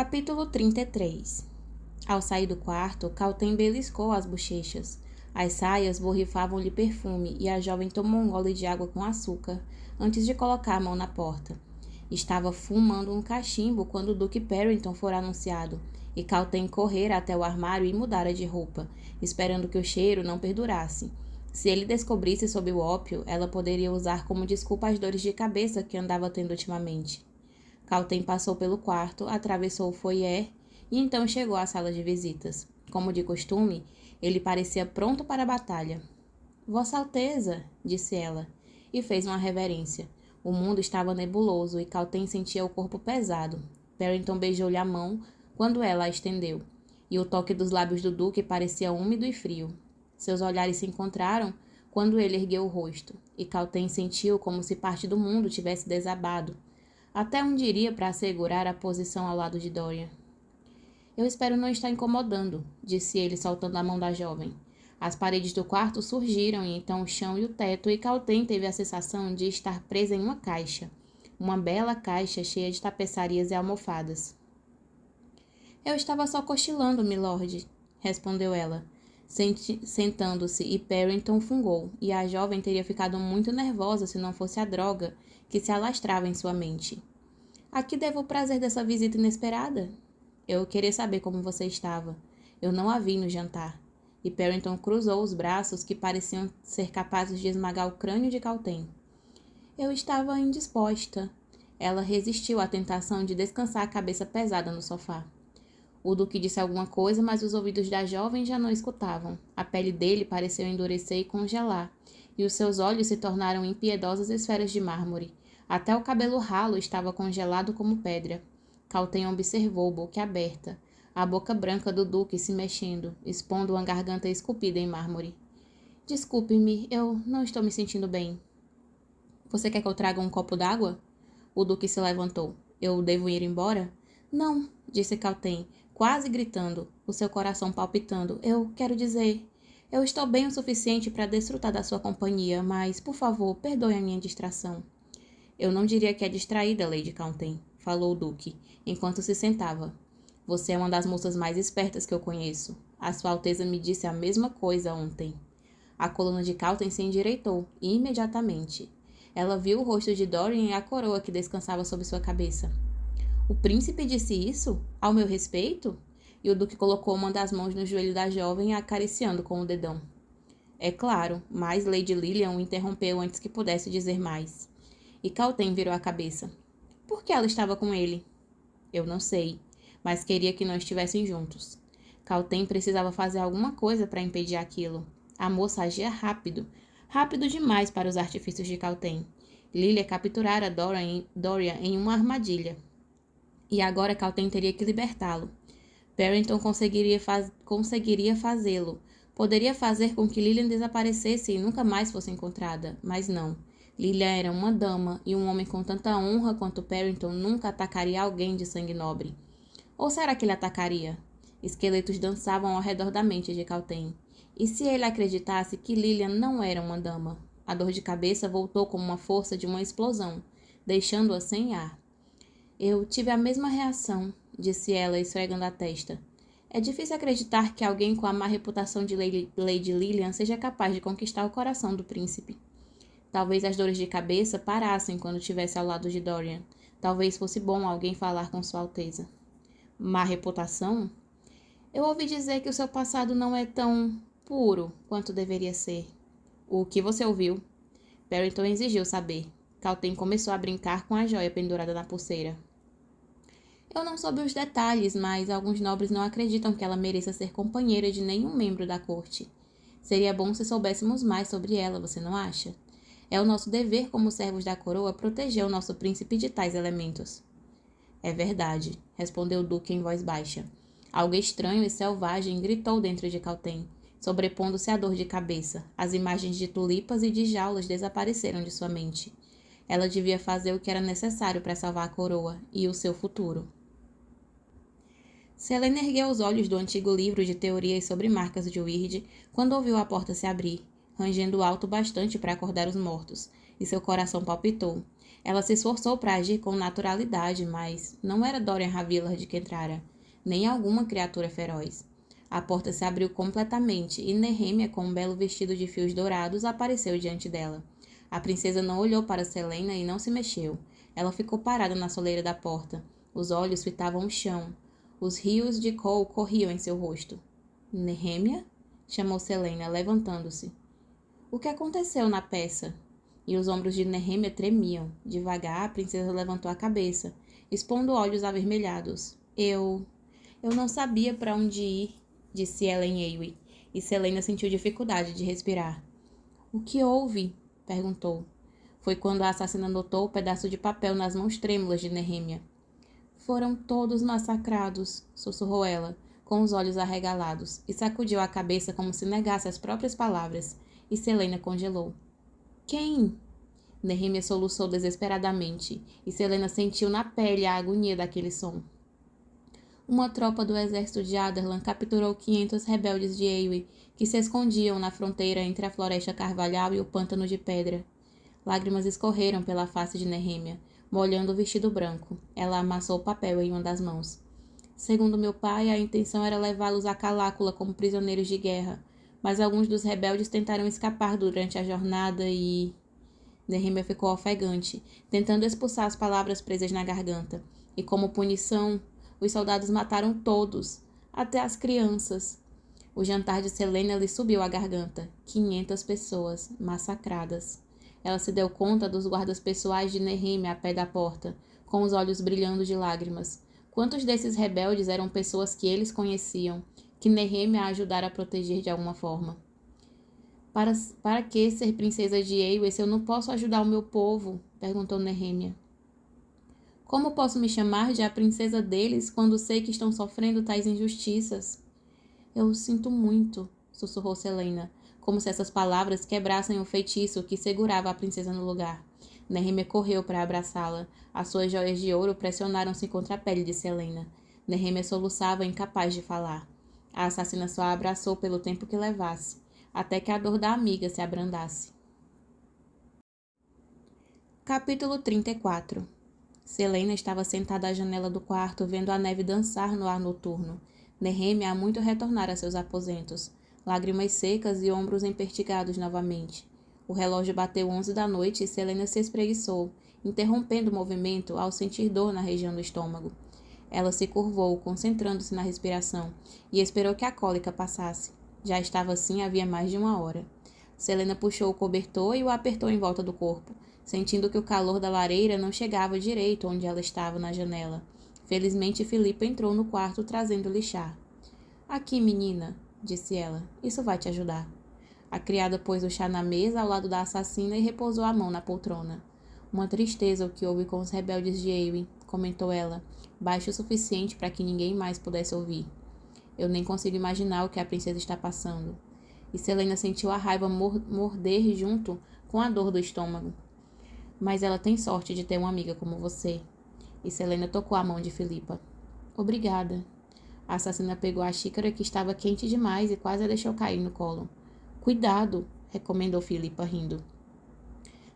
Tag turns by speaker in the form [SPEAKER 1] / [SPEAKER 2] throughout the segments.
[SPEAKER 1] Capítulo 33. Ao sair do quarto, Caltem beliscou as bochechas. As saias borrifavam-lhe perfume e a jovem tomou um gole de água com açúcar, antes de colocar a mão na porta. Estava fumando um cachimbo quando o Duque Perrington fora anunciado, e Caltem correra até o armário e mudara de roupa, esperando que o cheiro não perdurasse. Se ele descobrisse sob o ópio, ela poderia usar como desculpa as dores de cabeça que andava tendo ultimamente. Caltem passou pelo quarto, atravessou o foyer e então chegou à sala de visitas. Como de costume, ele parecia pronto para a batalha. Vossa Alteza, disse ela, e fez uma reverência. O mundo estava nebuloso e Caltem sentia o corpo pesado. Perrington beijou-lhe a mão quando ela a estendeu, e o toque dos lábios do duque parecia úmido e frio. Seus olhares se encontraram quando ele ergueu o rosto, e Caltem sentiu como se parte do mundo tivesse desabado. Até onde iria para assegurar a posição ao lado de Dorian? Eu espero não estar incomodando, disse ele, soltando a mão da jovem. As paredes do quarto surgiram, e então o chão e o teto, e Caltem teve a sensação de estar presa em uma caixa. Uma bela caixa cheia de tapeçarias e almofadas. Eu estava só cochilando, milord, respondeu ela, sentando-se, e Perrington fungou, e a jovem teria ficado muito nervosa se não fosse a droga que se alastrava em sua mente. A que devo o prazer dessa visita inesperada? Eu queria saber como você estava. Eu não a vi no jantar. E Perrington cruzou os braços que pareciam ser capazes de esmagar o crânio de Caltem. Eu estava indisposta. Ela resistiu à tentação de descansar a cabeça pesada no sofá. O duque disse alguma coisa, mas os ouvidos da jovem já não escutavam. A pele dele pareceu endurecer e congelar, e os seus olhos se tornaram impiedosas esferas de mármore. Até o cabelo ralo estava congelado como pedra. Caltem observou, boquiaberta, a boca branca do duque se mexendo, expondo uma garganta esculpida em mármore. Desculpe-me, eu não estou me sentindo bem. Você quer que eu traga um copo d'água? O duque se levantou. Eu devo ir embora? Não, disse Caltem, quase gritando, o seu coração palpitando. Eu quero dizer, eu estou bem o suficiente para desfrutar da sua companhia, mas, por favor, perdoe a minha distração. Eu não diria que é distraída, Lady Caltem, falou o duque, enquanto se sentava. Você é uma das moças mais espertas que eu conheço. A Sua Alteza me disse a mesma coisa ontem. A coluna de Caltem se endireitou, imediatamente. Ela viu o rosto de Dorian e a coroa que descansava sobre sua cabeça. O príncipe disse isso? Ao meu respeito? E o duque colocou uma das mãos no joelho da jovem, acariciando com o dedão. É claro, mas Lady Lilian o interrompeu antes que pudesse dizer mais. E Caltem virou a cabeça. Por que ela estava com ele? Eu não sei, mas queria que não estivessem juntos. Caltem precisava fazer alguma coisa para impedir aquilo. A moça agia rápido, rápido demais para os artifícios de Caltem. Lilia capturara Dorian em uma armadilha. E agora Caltem teria que libertá-lo. Perrington conseguiria fazê-lo. Poderia fazer com que Lilian desaparecesse e nunca mais fosse encontrada, mas não. Lilian era uma dama, e um homem com tanta honra quanto Perrington nunca atacaria alguém de sangue nobre. Ou será que ele atacaria? Esqueletos dançavam ao redor da mente de Caltem. E se ele acreditasse que Lilian não era uma dama? A dor de cabeça voltou como uma força de uma explosão, deixando-a sem ar. Eu tive a mesma reação, disse ela, esfregando a testa. É difícil acreditar que alguém com a má reputação de Lady Lilian seja capaz de conquistar o coração do príncipe. Talvez as dores de cabeça parassem quando estivesse ao lado de Dorian. Talvez fosse bom alguém falar com Sua Alteza. Má reputação? Eu ouvi dizer que o seu passado não é tão puro quanto deveria ser. O que você ouviu? Perrington exigiu saber. Caltem começou a brincar com a joia pendurada na pulseira. Eu não soube os detalhes, mas alguns nobres não acreditam que ela mereça ser companheira de nenhum membro da corte. Seria bom se soubéssemos mais sobre ela, você não acha? É o nosso dever como servos da coroa proteger o nosso príncipe de tais elementos. É verdade, respondeu o duque em voz baixa. Algo estranho e selvagem gritou dentro de Caltem, sobrepondo-se à dor de cabeça. As imagens de tulipas e de jaulas desapareceram de sua mente. Ela devia fazer o que era necessário para salvar a coroa e o seu futuro. Selene ergueu os olhos do antigo livro de teorias sobre marcas de Wyrd quando ouviu a porta se abrir, rangendo alto bastante para acordar os mortos, e seu coração palpitou. Ela se esforçou para agir com naturalidade, mas não era Dorian Havillard que entrara, nem alguma criatura feroz. A porta se abriu completamente e Nehemia, com um belo vestido de fios dourados, apareceu diante dela. A princesa não olhou para Selena e não se mexeu. Ela ficou parada na soleira da porta. Os olhos fitavam o chão. Os rios de cor corriam em seu rosto. Nehemia? Chamou Selena, levantando-se. O que aconteceu na peça? E os ombros de Nehemia tremiam. Devagar, a princesa levantou a cabeça, expondo olhos avermelhados. Eu não sabia para onde ir, disse ela em Eywe, e Selena sentiu dificuldade de respirar. O que houve? Perguntou. Foi quando a assassina notou o pedaço de papel nas mãos trêmulas de Nehemia. Foram todos massacrados, sussurrou ela, com os olhos arregalados, e sacudiu a cabeça como se negasse as próprias palavras, e Selena congelou. Quem? Nehemia soluçou desesperadamente, e Selena sentiu na pele a agonia daquele som. Uma tropa do exército de Adarlan capturou 500 rebeldes de Eywe, que se escondiam na fronteira entre a floresta carvalhal e o pântano de pedra. Lágrimas escorreram pela face de Nehemia, molhando o vestido branco. Ela amassou o papel em uma das mãos. Segundo meu pai, a intenção era levá-los a Calácula como prisioneiros de guerra, mas alguns dos rebeldes tentaram escapar durante a jornada e... Nehemia ficou ofegante, tentando expulsar as palavras presas na garganta. E como punição, os soldados mataram todos, até as crianças. O jantar de Selena lhe subiu à garganta. 500 pessoas, massacradas. Ela se deu conta dos guardas pessoais de Nehemia a pé da porta, com os olhos brilhando de lágrimas. Quantos desses rebeldes eram pessoas que eles conheciam, que Nehemia a ajudara a proteger de alguma forma? Para que ser princesa de Eywe se eu não posso ajudar o meu povo? Perguntou Nehemia. Como posso me chamar de a princesa deles quando sei que estão sofrendo tais injustiças? Eu sinto muito, sussurrou Selena, como se essas palavras quebrassem o feitiço que segurava a princesa no lugar. Nehemia correu para abraçá-la. As suas joias de ouro pressionaram-se contra a pele de Selena. Nehemia soluçava, incapaz de falar. A assassina só a abraçou pelo tempo que levasse, até que a dor da amiga se abrandasse. Capítulo 34. Selena estava sentada à janela do quarto, vendo a neve dançar no ar noturno. Nehemia há muito retornara a seus aposentos, lágrimas secas e ombros empertigados novamente. O relógio bateu 11 da noite e Selena se espreguiçou, interrompendo o movimento ao sentir dor na região do estômago. Ela se curvou, concentrando-se na respiração, e esperou que a cólica passasse. Já estava assim havia mais de 1 hora. Selena puxou o cobertor e o apertou em volta do corpo, sentindo que o calor da lareira não chegava direito onde ela estava na janela. Felizmente, Filipa entrou no quarto trazendo-lhe chá. Aqui, menina, disse ela. Isso vai te ajudar. A criada pôs o chá na mesa ao lado da assassina e repousou a mão na poltrona. Uma tristeza o que houve com os rebeldes de Eywe, comentou ela, baixo o suficiente para que ninguém mais pudesse ouvir. Eu nem consigo imaginar o que a princesa está passando. E Selena sentiu a raiva morder junto com a dor do estômago. Mas ela tem sorte de ter uma amiga como você. E Selena tocou a mão de Filipa. Obrigada. A assassina pegou a xícara que estava quente demais e quase a deixou cair no colo. Cuidado, recomendou Filipa, rindo.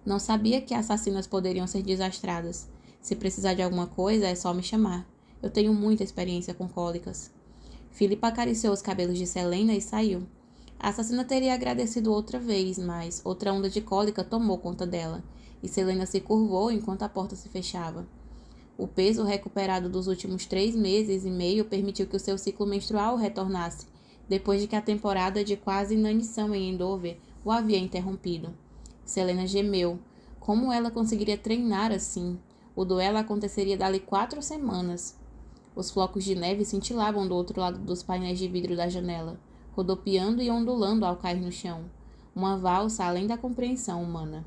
[SPEAKER 1] Não sabia que assassinas poderiam ser desastradas. Se precisar de alguma coisa, é só me chamar. Eu tenho muita experiência com cólicas. Filipa acariciou os cabelos de Selena e saiu. A assassina teria agradecido outra vez, mas outra onda de cólica tomou conta dela, e Selena se curvou enquanto a porta se fechava. O peso recuperado dos últimos 3 meses e meio permitiu que o seu ciclo menstrual retornasse, depois de que a temporada de quase inanição em Endover o havia interrompido. Selena gemeu. Como ela conseguiria treinar assim? O duelo aconteceria dali 4 semanas. Os flocos de neve cintilavam do outro lado dos painéis de vidro da janela, rodopiando e ondulando ao cair no chão. Uma valsa além da compreensão humana.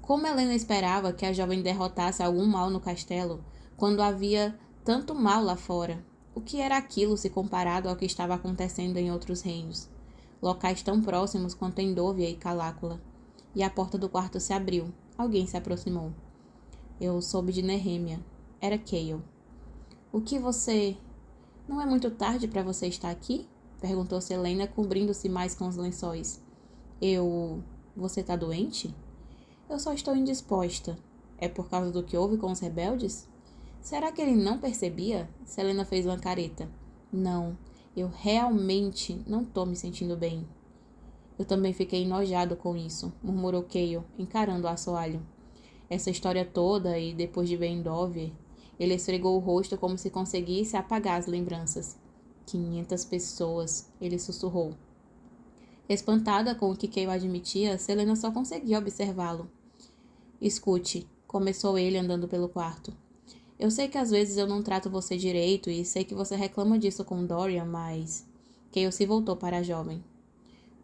[SPEAKER 1] Como Helena esperava que a jovem derrotasse algum mal no castelo, quando havia tanto mal lá fora? O que era aquilo se comparado ao que estava acontecendo em outros reinos? Locais tão próximos quanto Endovia e Calácula. E a porta do quarto se abriu. Alguém se aproximou. Eu soube de Nehemia. Era Cale. O que você... Não é muito tarde para você estar aqui? Perguntou Selena, cobrindo-se mais com os lençóis. Você tá doente? Eu só estou indisposta. É por causa do que houve com os rebeldes? Será que ele não percebia? Selena fez uma careta. Não, eu realmente não tô me sentindo bem. Eu também fiquei enojado com isso, murmurou Cale, encarando o assoalho. Essa história toda e depois de ver Endover, ele esfregou o rosto como se conseguisse apagar as lembranças. 500 pessoas, ele sussurrou. Espantada com o que Cale admitia, Selena só conseguia observá-lo. Escute, começou ele andando pelo quarto. Eu sei que às vezes eu não trato você direito e sei que você reclama disso com Dorian, mas... Cale se voltou para a jovem.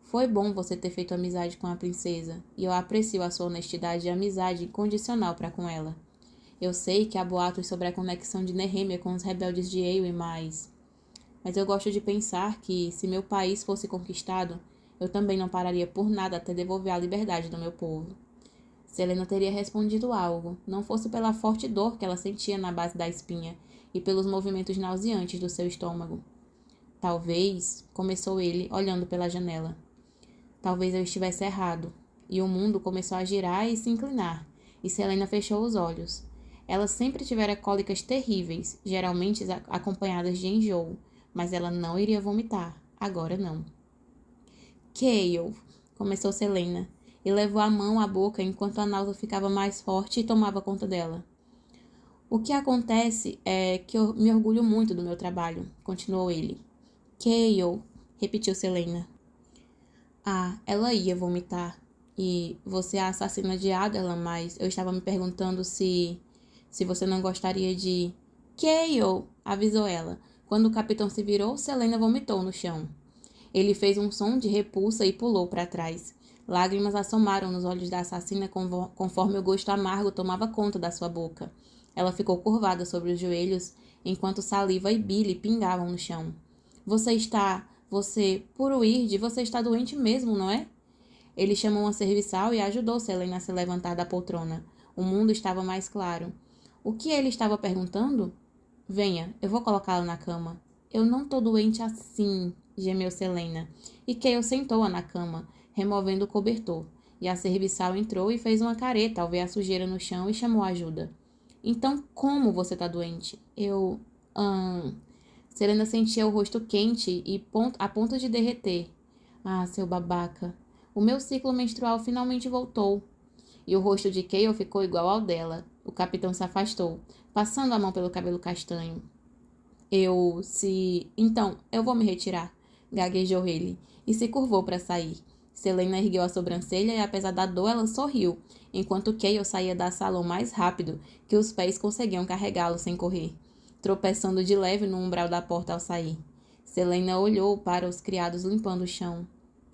[SPEAKER 1] Foi bom você ter feito amizade com a princesa, e eu aprecio a sua honestidade e amizade incondicional para com ela. Eu sei que há boatos sobre a conexão de Nehemia com os rebeldes de Eyre, mas eu gosto de pensar que, se meu país fosse conquistado, eu também não pararia por nada até devolver a liberdade do meu povo. Selena teria respondido algo, não fosse pela forte dor que ela sentia na base da espinha e pelos movimentos nauseantes do seu estômago. Talvez, começou ele, olhando pela janela. Talvez eu estivesse errado. E o mundo começou a girar e se inclinar, e Selena fechou os olhos. Ela sempre tivera cólicas terríveis, geralmente acompanhadas de enjoo, mas ela não iria vomitar. Agora não. Cale, começou Selena, e levou a mão à boca enquanto a náusea ficava mais forte e tomava conta dela. O que acontece é que eu me orgulho muito do meu trabalho, continuou ele. Cale, repetiu Selena. Ah, ela ia vomitar. E você é a assassina de Adarlan, mas eu estava me perguntando se você não gostaria de... Cale! Avisou ela. Quando o capitão se virou, Selena vomitou no chão. Ele fez um som de repulsa e pulou para trás. Lágrimas assomaram nos olhos da assassina conforme o gosto amargo tomava conta da sua boca. Ela ficou curvada sobre os joelhos, enquanto saliva e bile pingavam no chão. Por Uirde, você está doente mesmo, não é? Ele chamou uma serviçal e ajudou Selena a se levantar da poltrona. O mundo estava mais claro. O que ele estava perguntando? Venha, eu vou colocá-la na cama. Eu não tô doente assim, gemeu Selena. E Cale sentou-a na cama, removendo o cobertor. E a serviçal entrou e fez uma careta ao ver a sujeira no chão e chamou ajuda. Então, como você tá doente? Selena sentia o rosto quente e a ponto de derreter. Ah, seu babaca. O meu ciclo menstrual finalmente voltou. E o rosto de Cale ficou igual ao dela. O capitão se afastou, passando a mão pelo cabelo castanho. Então, eu vou me retirar, gaguejou ele, e se curvou para sair. Selena ergueu a sobrancelha e, apesar da dor, ela sorriu, enquanto Cale saía da sala o mais rápido que os pés conseguiam carregá-lo sem correr, tropeçando de leve no umbral da porta ao sair. Selena olhou para os criados limpando o chão.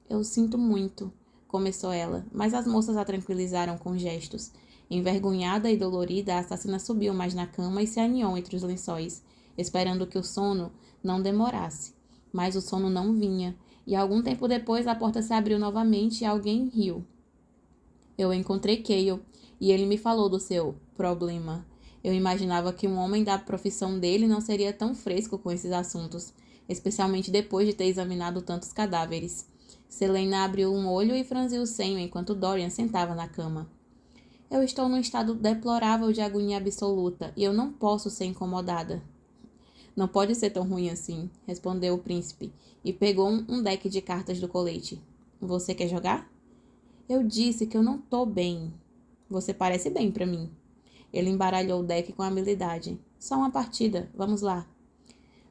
[SPEAKER 1] Eu sinto muito, começou ela, mas as moças a tranquilizaram com gestos. Envergonhada e dolorida, a assassina subiu mais na cama e se aninhou entre os lençóis, esperando que o sono não demorasse. Mas o sono não vinha, e algum tempo depois a porta se abriu novamente e alguém riu. Eu encontrei Cale, e ele me falou do seu problema. Eu imaginava que um homem da profissão dele não seria tão fresco com esses assuntos, especialmente depois de ter examinado tantos cadáveres. Selena abriu um olho e franziu o senho enquanto Dorian sentava na cama. Eu estou num estado deplorável de agonia absoluta e eu não posso ser incomodada. Não pode ser tão ruim assim, respondeu o príncipe, e pegou um deck de cartas do colete. Você quer jogar? Eu disse que eu não tô bem. Você parece bem para mim. Ele embaralhou o deck com habilidade. Só uma partida, vamos lá.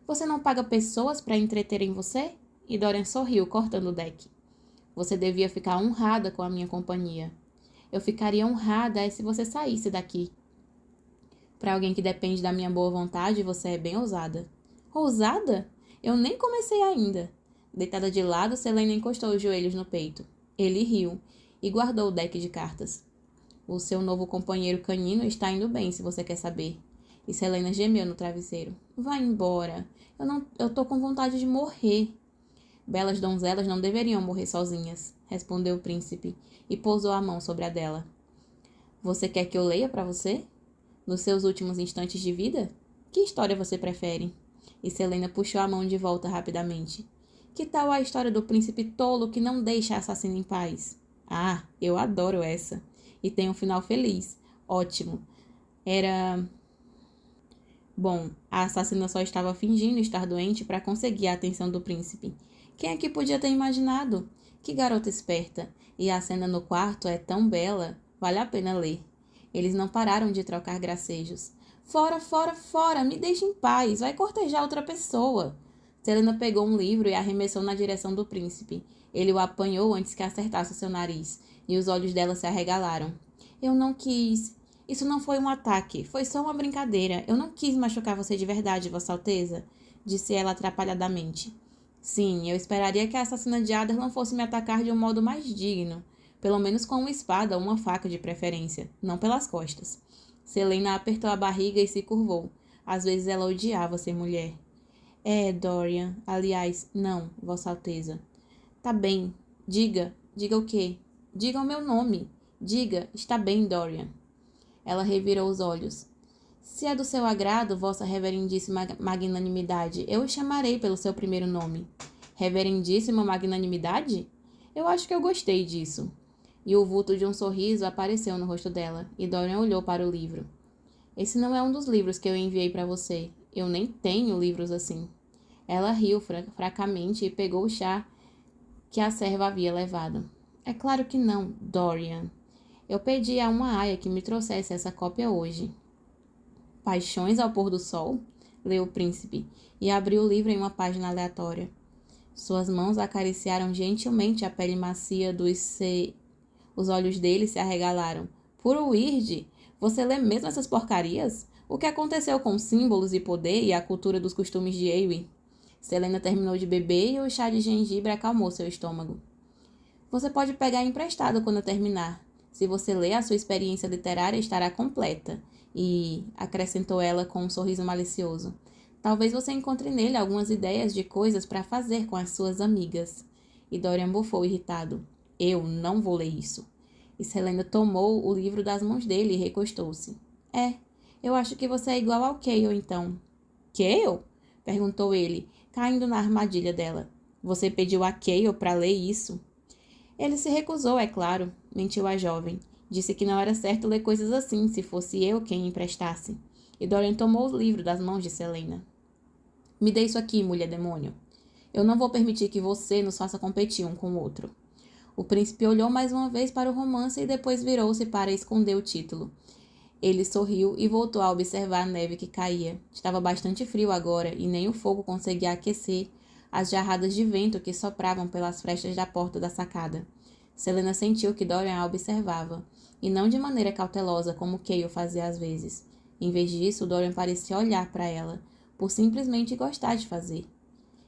[SPEAKER 1] Você não paga pessoas para entreterem você? E Dorian sorriu, cortando o deck. Você devia ficar honrada com a minha companhia. Eu ficaria honrada se você saísse daqui. Para alguém que depende da minha boa vontade, você é bem ousada. Ousada? Eu nem comecei ainda. Deitada de lado, Selena encostou os joelhos no peito. Ele riu e guardou o deck de cartas. O seu novo companheiro canino está indo bem, se você quer saber. E Selena gemeu no travesseiro. Vá embora. Eu tô com vontade de morrer. Belas donzelas não deveriam morrer sozinhas, respondeu o príncipe, e pousou a mão sobre a dela. Você quer que eu leia para você? Nos seus últimos instantes de vida? Que história você prefere? E Selena puxou a mão de volta rapidamente. Que tal a história do príncipe tolo que não deixa a assassina em paz? Ah, eu adoro essa. E tem um final feliz. Ótimo. Era... Bom, a assassina só estava fingindo estar doente para conseguir a atenção do príncipe. Quem é que podia ter imaginado? Que garota esperta. E a cena no quarto é tão bela. Vale a pena ler. Eles não pararam de trocar gracejos. Fora, fora, fora! Me deixe em paz! Vai cortejar outra pessoa! Selena pegou um livro e arremessou na direção do príncipe. Ele o apanhou antes que acertasse o seu nariz, e os olhos dela se arregalaram. Eu não quis. Isso não foi um ataque. Foi só uma brincadeira. Eu não quis machucar você de verdade, Vossa Alteza, disse ela atrapalhadamente. Sim, eu esperaria que a assassina de Adarlan fosse me atacar de um modo mais digno. Pelo menos com uma espada ou uma faca de preferência, não pelas costas. Selena apertou a barriga e se curvou. Às vezes ela odiava ser mulher. Dorian. Aliás, não, Vossa Alteza. Tá bem. Diga. Diga o quê? Diga o meu nome. Diga. Está bem, Dorian. Ela revirou os olhos. Se é do seu agrado, Vossa Reverendíssima Magnanimidade, eu o chamarei pelo seu primeiro nome. Reverendíssima Magnanimidade? Eu acho que eu gostei disso. E o vulto de um sorriso apareceu no rosto dela, e Dorian olhou para o livro. Esse não é um dos livros que eu enviei para você. Eu nem tenho livros assim. Ela riu fracamente e pegou o chá que a serva havia levado. É claro que não, Dorian. Eu pedi a uma aia que me trouxesse essa cópia hoje. Paixões ao pôr do sol? Leu o príncipe, e abriu o livro em uma página aleatória. Suas mãos acariciaram gentilmente a pele macia Os olhos dele se arregalaram. Puro weird! Você lê mesmo essas porcarias? O que aconteceu com símbolos e poder e a cultura dos costumes de Eyre? Selena terminou de beber e o chá de gengibre acalmou seu estômago. Você pode pegar emprestado quando terminar. Se você ler, a sua experiência literária estará completa. E, acrescentou ela com um sorriso malicioso, talvez você encontre nele algumas ideias de coisas para fazer com as suas amigas. E Dorian bufou irritado. Eu não vou ler isso. E Selena tomou o livro das mãos dele e recostou-se. Eu acho que você é igual ao Cale, então. Cale? Perguntou ele, caindo na armadilha dela. Você pediu a Cale para ler isso? Ele se recusou, é claro, mentiu a jovem. Disse que não era certo ler coisas assim, se fosse eu quem emprestasse. E Dorian tomou o livro das mãos de Selena. Me dê isso aqui, mulher demônio. Eu não vou permitir que você nos faça competir um com o outro. O príncipe olhou mais uma vez para o romance e depois virou-se para esconder o título. Ele sorriu e voltou a observar a neve que caía. Estava bastante frio agora e nem o fogo conseguia aquecer as jarradas de vento que sopravam pelas frestas da porta da sacada. Selena sentiu que Dorian a observava, e não de maneira cautelosa como Cale fazia às vezes. Em vez disso, Dorian parecia olhar para ela, por simplesmente gostar de fazer.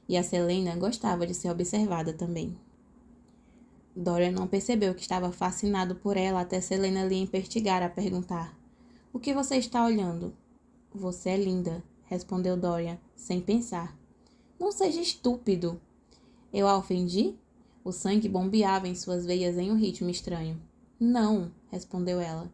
[SPEAKER 1] E a Selena gostava de ser observada também. Dorian não percebeu que estava fascinado por ela até Selena lhe impertigar a perguntar. O que você está olhando? Você é linda, respondeu Dorian, sem pensar. Não seja estúpido. Eu a ofendi? O sangue bombeava em suas veias em um ritmo estranho. Não, respondeu ela,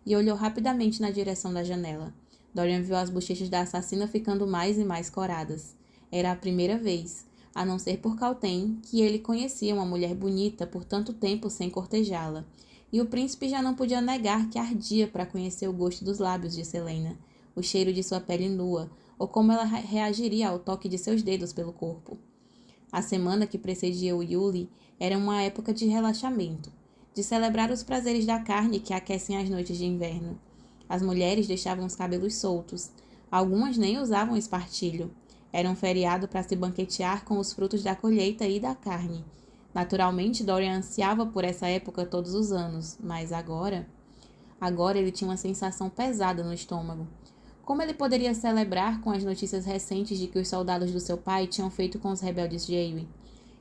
[SPEAKER 1] e olhou rapidamente na direção da janela. Dorian viu as bochechas da assassina ficando mais e mais coradas. Era a primeira vez, a não ser por Caltem, que ele conhecia uma mulher bonita por tanto tempo sem cortejá-la, e o príncipe já não podia negar que ardia para conhecer o gosto dos lábios de Selena, o cheiro de sua pele nua, ou como ela reagiria ao toque de seus dedos pelo corpo. A semana que precedia o Yule era uma época de relaxamento, de celebrar os prazeres da carne que aquecem as noites de inverno. As mulheres deixavam os cabelos soltos. Algumas nem usavam espartilho. Era um feriado para se banquetear com os frutos da colheita e da carne. Naturalmente, Dorian ansiava por essa época todos os anos, mas agora ele tinha uma sensação pesada no estômago. Como ele poderia celebrar com as notícias recentes de que os soldados do seu pai tinham feito com os rebeldes de Eyre?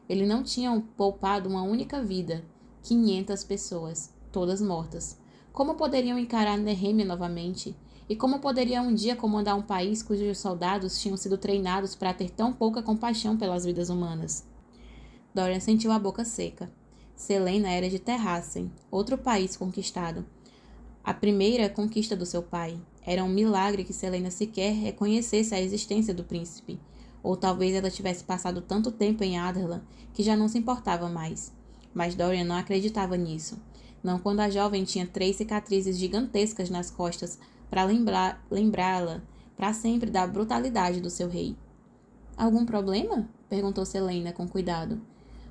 [SPEAKER 1] Ele não tinha poupado uma única vida. 500 pessoas, todas mortas. Como poderiam encarar Nehemia novamente? E como poderia um dia comandar um país cujos soldados tinham sido treinados para ter tão pouca compaixão pelas vidas humanas? Dorian sentiu a boca seca. Selena era de Terrassen, outro país conquistado. A primeira conquista do seu pai. Era um milagre que Selena sequer reconhecesse a existência do príncipe. Ou talvez ela tivesse passado tanto tempo em Adarlan que já não se importava mais. Mas Dorian não acreditava nisso. Não quando a jovem tinha 3 cicatrizes gigantescas nas costas para lembrá-la para sempre da brutalidade do seu rei. Algum problema? Perguntou Selena com cuidado,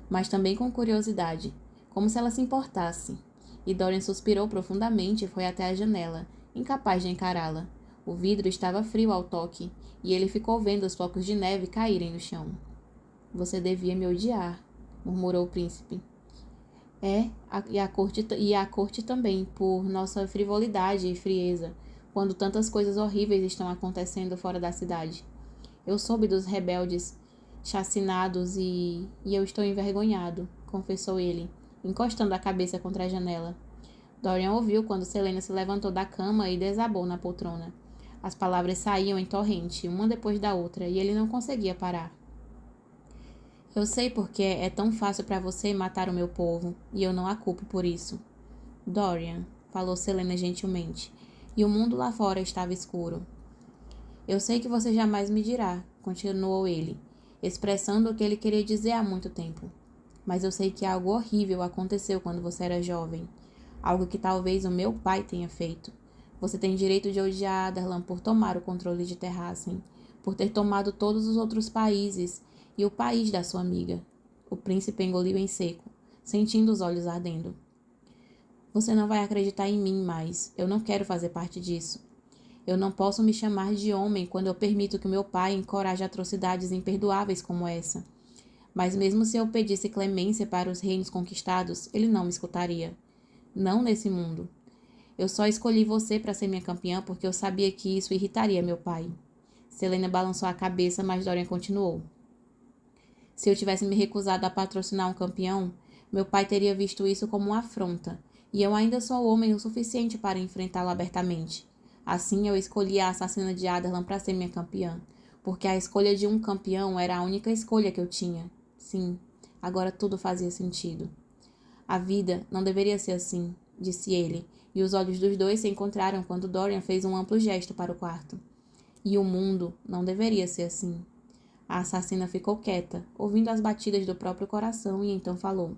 [SPEAKER 1] mas também com curiosidade, como se ela se importasse. E Dorian suspirou profundamente e foi até a janela, incapaz de encará-la. O vidro estava frio ao toque, e ele ficou vendo os flocos de neve caírem no chão. Você devia me odiar, murmurou o príncipe. E a corte também, por nossa frivolidade e frieza, quando tantas coisas horríveis estão acontecendo fora da cidade. Eu soube dos rebeldes chacinados e eu estou envergonhado, confessou ele, encostando a cabeça contra a janela. Dorian ouviu quando Selena se levantou da cama e desabou na poltrona. As palavras saíam em torrente, uma depois da outra, e ele não conseguia parar. Eu sei porque é tão fácil para você matar o meu povo, e eu não a culpo por isso. Dorian, falou Selena gentilmente, e o mundo lá fora estava escuro. Eu sei que você jamais me dirá, continuou ele, expressando o que ele queria dizer há muito tempo. Mas eu sei que algo horrível aconteceu quando você era jovem. Algo que talvez o meu pai tenha feito. Você tem direito de odiar Adarlan por tomar o controle de Terrassen, por ter tomado todos os outros países e o país da sua amiga. O príncipe engoliu em seco, sentindo os olhos ardendo. Você não vai acreditar em mim mais. Eu não quero fazer parte disso. Eu não posso me chamar de homem quando eu permito que meu pai encoraje atrocidades imperdoáveis como essa. Mas mesmo se eu pedisse clemência para os reinos conquistados, ele não me escutaria. Não nesse mundo. Eu só escolhi você para ser minha campeã porque eu sabia que isso irritaria meu pai. Selena balançou a cabeça, mas Dorian continuou. Se eu tivesse me recusado a patrocinar um campeão, meu pai teria visto isso como uma afronta, e eu ainda sou homem o suficiente para enfrentá-lo abertamente. Assim, eu escolhi a assassina de Adarlan para ser minha campeã, porque a escolha de um campeão era a única escolha que eu tinha. Sim, agora tudo fazia sentido. A vida não deveria ser assim, disse ele, e os olhos dos dois se encontraram quando Dorian fez um amplo gesto para o quarto. E o mundo não deveria ser assim. A assassina ficou quieta, ouvindo as batidas do próprio coração, e então falou.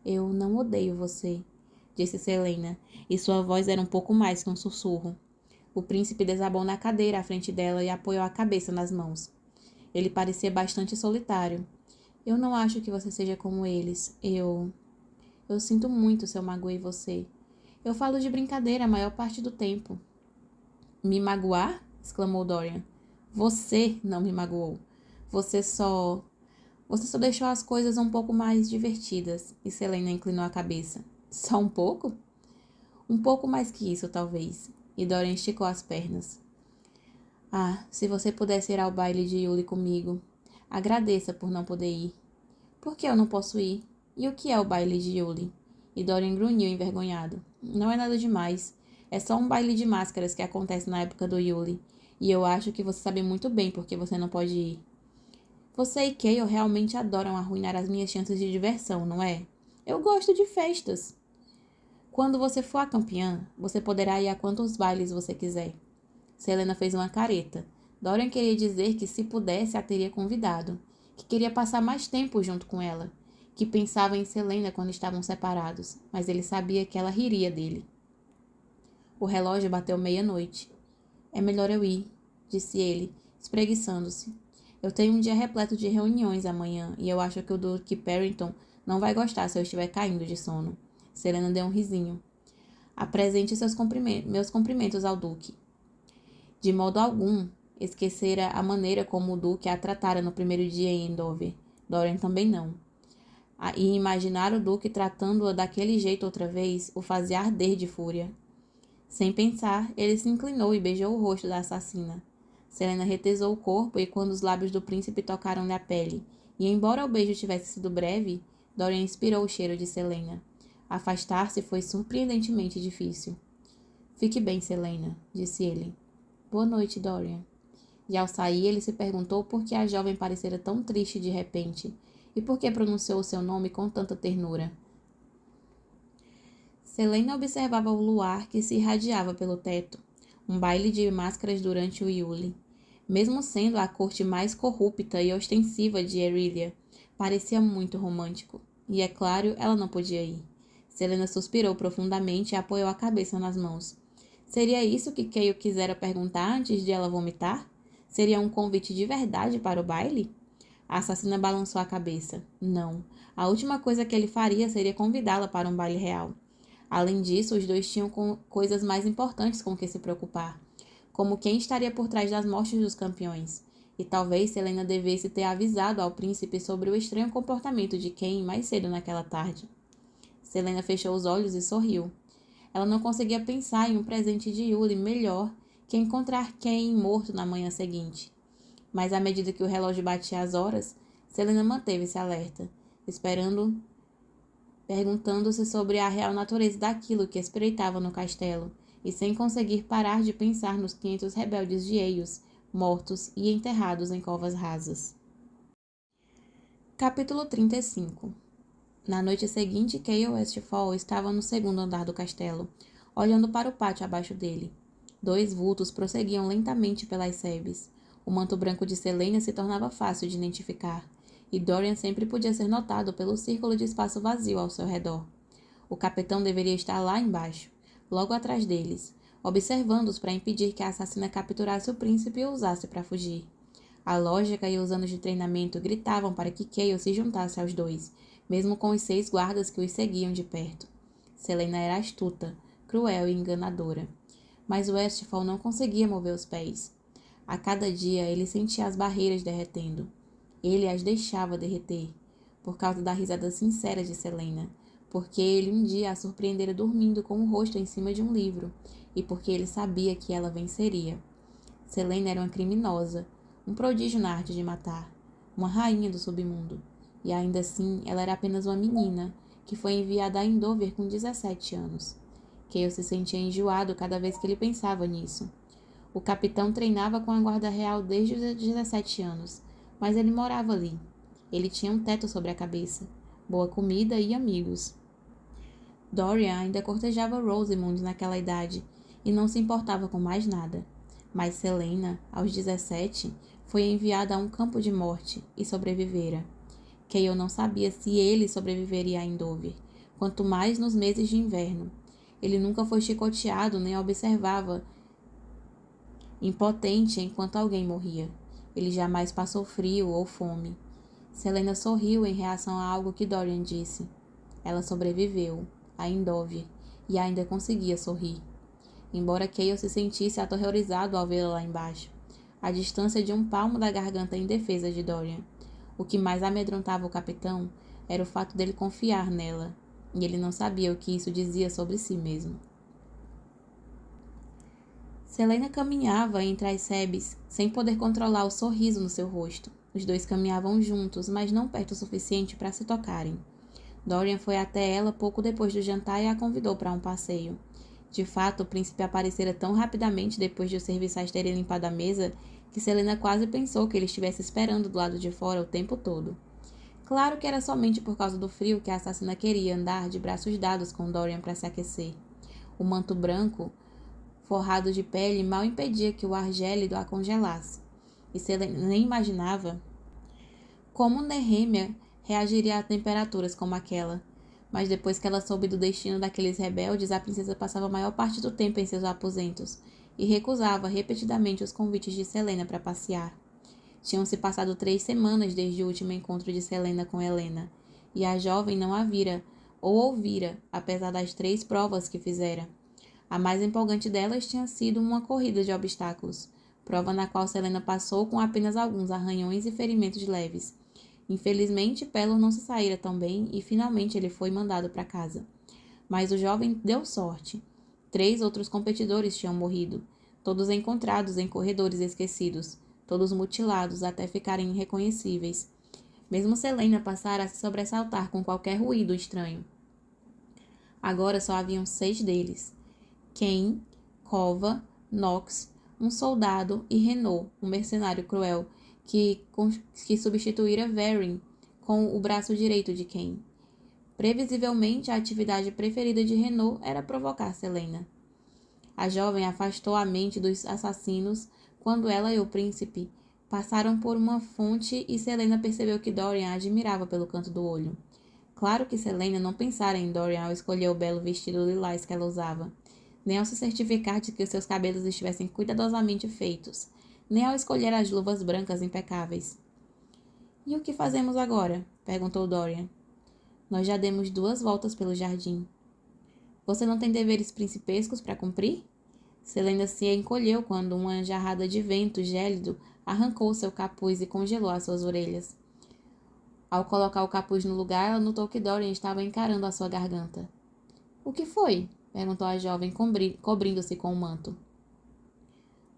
[SPEAKER 1] Eu não odeio você, disse Selena, e sua voz era um pouco mais que um sussurro. O príncipe desabou na cadeira à frente dela e apoiou a cabeça nas mãos. Ele parecia bastante solitário. Eu não acho que você seja como eles. Eu sinto muito se eu magoei você. Eu falo de brincadeira a maior parte do tempo. Me magoar? Exclamou Dorian. Você não me magoou. Você só deixou as coisas um pouco mais divertidas. E Selena inclinou a cabeça. Só um pouco? Um pouco mais que isso, talvez. E Dorian esticou as pernas. Ah, se você pudesse ir ao baile de Yuli comigo. Agradeça por não poder ir. Por que eu não posso ir? E o que é o baile de Yuli? E Dorian grunhiu envergonhado. Não é nada demais. É só um baile de máscaras que acontece na época do Yuli. E eu acho que você sabe muito bem por que você não pode ir. Você e Kayle realmente adoram arruinar as minhas chances de diversão, não é? Eu gosto de festas. Quando você for a campeã, você poderá ir a quantos bailes você quiser. Selena fez uma careta. Dorian queria dizer que, se pudesse, a teria convidado. Que queria passar mais tempo junto com ela. Que pensava em Selena quando estavam separados. Mas ele sabia que ela riria dele. O relógio bateu 00:30. É melhor eu ir, disse ele, espreguiçando-se. Eu tenho um dia repleto de reuniões amanhã, e eu acho que o Duque Perrington não vai gostar se eu estiver caindo de sono. Selena deu um risinho. Apresente meus cumprimentos ao Duque. De modo algum, esquecera a maneira como o Duque a tratara no primeiro dia em Endover. Dorian também não. E imaginar o Duque tratando-a daquele jeito outra vez o fazia arder de fúria. Sem pensar, ele se inclinou e beijou o rosto da assassina. Selena retesou o corpo e quando os lábios do príncipe tocaram-lhe a pele, e embora o beijo tivesse sido breve, Dorian inspirou o cheiro de Selena. Afastar-se foi surpreendentemente difícil. Fique bem, Selena, disse ele. Boa noite, Dorian. E ao sair, ele se perguntou por que a jovem parecera tão triste de repente, e por que pronunciou o seu nome com tanta ternura. Selena observava o luar que se irradiava pelo teto, um baile de máscaras durante o Yule. Mesmo sendo a corte mais corrupta e ostensiva de Erília, parecia muito romântico, e é claro, ela não podia ir. Selena suspirou profundamente e apoiou a cabeça nas mãos. Seria isso que Cale quisera perguntar antes de ela vomitar? Seria um convite de verdade para o baile? A assassina balançou a cabeça. Não. A última coisa que ele faria seria convidá-la para um baile real. Além disso, os dois tinham coisas mais importantes com que se preocupar, como quem estaria por trás das mortes dos campeões. E talvez Selena devesse ter avisado ao príncipe sobre o estranho comportamento de Cain mais cedo naquela tarde. Selena fechou os olhos e sorriu. Ela não conseguia pensar em um presente de Yuli melhor que encontrar Cain morto na manhã seguinte. Mas à medida que o relógio batia as horas, Selena manteve-se alerta, perguntando-se sobre a real natureza daquilo que espreitava no castelo, e sem conseguir parar de pensar nos 500 rebeldes de Eios, mortos e enterrados em covas rasas. Capítulo 35. Na noite seguinte, Cale Westfall estava no segundo andar do castelo, olhando para o pátio abaixo dele. Dois vultos prosseguiam lentamente pelas sebes. O manto branco de Selena se tornava fácil de identificar, e Dorian sempre podia ser notado pelo círculo de espaço vazio ao seu redor. O capitão deveria estar lá embaixo, logo atrás deles, observando-os para impedir que a assassina capturasse o príncipe e o usasse para fugir. A lógica e os anos de treinamento gritavam para que Cale se juntasse aos dois, mesmo com os 6 guardas que os seguiam de perto. Selena era astuta, cruel e enganadora. Mas Westfall não conseguia mover os pés. A cada dia ele sentia as barreiras derretendo. Ele as deixava derreter, por causa da risada sincera de Selena, porque ele um dia a surpreendera dormindo com o rosto em cima de um livro, e porque ele sabia que ela venceria. Selena era uma criminosa, um prodígio na arte de matar, uma rainha do submundo. E ainda assim, ela era apenas uma menina, que foi enviada a Endover com 17 anos. Cale se sentia enjoado cada vez que ele pensava nisso. O capitão treinava com a guarda real desde os 17 anos, mas ele morava ali. Ele tinha um teto sobre a cabeça, boa comida e amigos. Dorian ainda cortejava Rosamund naquela idade, e não se importava com mais nada. Mas Selena, aos 17, foi enviada a um campo de morte e sobrevivera. Cale não sabia se ele sobreviveria a Endover, quanto mais nos meses de inverno. Ele nunca foi chicoteado nem observava impotente enquanto alguém morria. Ele jamais passou frio ou fome. Selena sorriu em reação a algo que Dorian disse. Ela sobreviveu a Endover e ainda conseguia sorrir. Embora Cale se sentisse aterrorizado ao vê-la lá embaixo, à distância de um palmo da garganta indefesa de Dorian. O que mais amedrontava o capitão era o fato dele confiar nela, e ele não sabia o que isso dizia sobre si mesmo. Selena caminhava entre as sebes, sem poder controlar o sorriso no seu rosto. Os dois caminhavam juntos, mas não perto o suficiente para se tocarem. Dorian foi até ela pouco depois do jantar e a convidou para um passeio. De fato, o príncipe aparecera tão rapidamente depois de os serviçais terem limpado a mesa que Selena quase pensou que ele estivesse esperando do lado de fora o tempo todo. Claro que era somente por causa do frio que a assassina queria andar de braços dados com Dorian para se aquecer. O manto branco, forrado de pele, mal impedia que o ar gélido a congelasse. E Selena nem imaginava como Nehemia reagiria a temperaturas como aquela. Mas depois que ela soube do destino daqueles rebeldes, a princesa passava a maior parte do tempo em seus aposentos e recusava repetidamente os convites de Selena para passear. Tinham-se passado 3 semanas desde o último encontro de Selena com Helena, e a jovem não a vira ou ouvira, apesar das 3 provas que fizera. A mais empolgante delas tinha sido uma corrida de obstáculos, prova na qual Selena passou com apenas alguns arranhões e ferimentos leves. Infelizmente, Pelor não se saíra tão bem e finalmente ele foi mandado para casa. Mas o jovem deu sorte. 3 outros competidores tinham morrido, todos encontrados em corredores esquecidos, todos mutilados até ficarem irreconhecíveis. Mesmo Selena passara a se sobressaltar com qualquer ruído estranho. Agora só haviam 6 deles. Cain, Kova, Nox, um soldado e Renault, um mercenário cruel, que substituíra Verin com o braço direito de Cain. Previsivelmente, a atividade preferida de Renault era provocar Selena. A jovem afastou a mente dos assassinos quando ela e o príncipe passaram por uma fonte e Selena percebeu que Dorian a admirava pelo canto do olho. Claro que Selena não pensara em Dorian ao escolher o belo vestido lilás que ela usava, nem ao se certificar de que os seus cabelos estivessem cuidadosamente feitos, nem ao escolher as luvas brancas impecáveis. E o que fazemos agora? Perguntou Dorian. Nós já demos 2 voltas pelo jardim. Você não tem deveres principescos para cumprir? Selena se encolheu quando uma jarrada de vento gélido arrancou seu capuz e congelou as suas orelhas. Ao colocar o capuz no lugar, ela notou que Dorian estava encarando a sua garganta. O que foi? Perguntou a jovem, cobrindo-se com o manto.